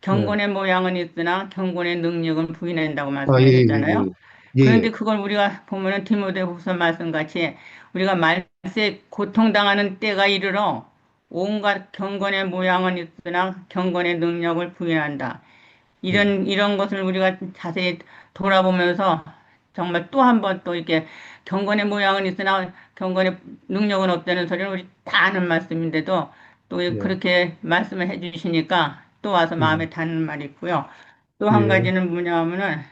[SPEAKER 2] 경건의 모양은 있으나 경건의 능력은 부인한다고
[SPEAKER 1] 아, 예, 예,
[SPEAKER 2] 말씀하셨잖아요.
[SPEAKER 1] 예, 예,
[SPEAKER 2] 그런데 그걸 우리가 보면은 디모데후서 말씀같이 우리가 말세 고통당하는 때가 이르러 온갖 경건의 모양은 있으나 경건의 능력을 부인한다.
[SPEAKER 1] 예,
[SPEAKER 2] 이런 것을 우리가 자세히 돌아보면서 정말 또 한 번 또 이렇게 경건의 모양은 있으나 경건의 능력은 없다는 소리는 우리 다 아는 말씀인데도 또
[SPEAKER 1] 예,
[SPEAKER 2] 그렇게 말씀을 해 주시니까 또 와서
[SPEAKER 1] 예,
[SPEAKER 2] 마음에 닿는 말이 있고요. 또 한
[SPEAKER 1] 예,
[SPEAKER 2] 가지는 뭐냐면은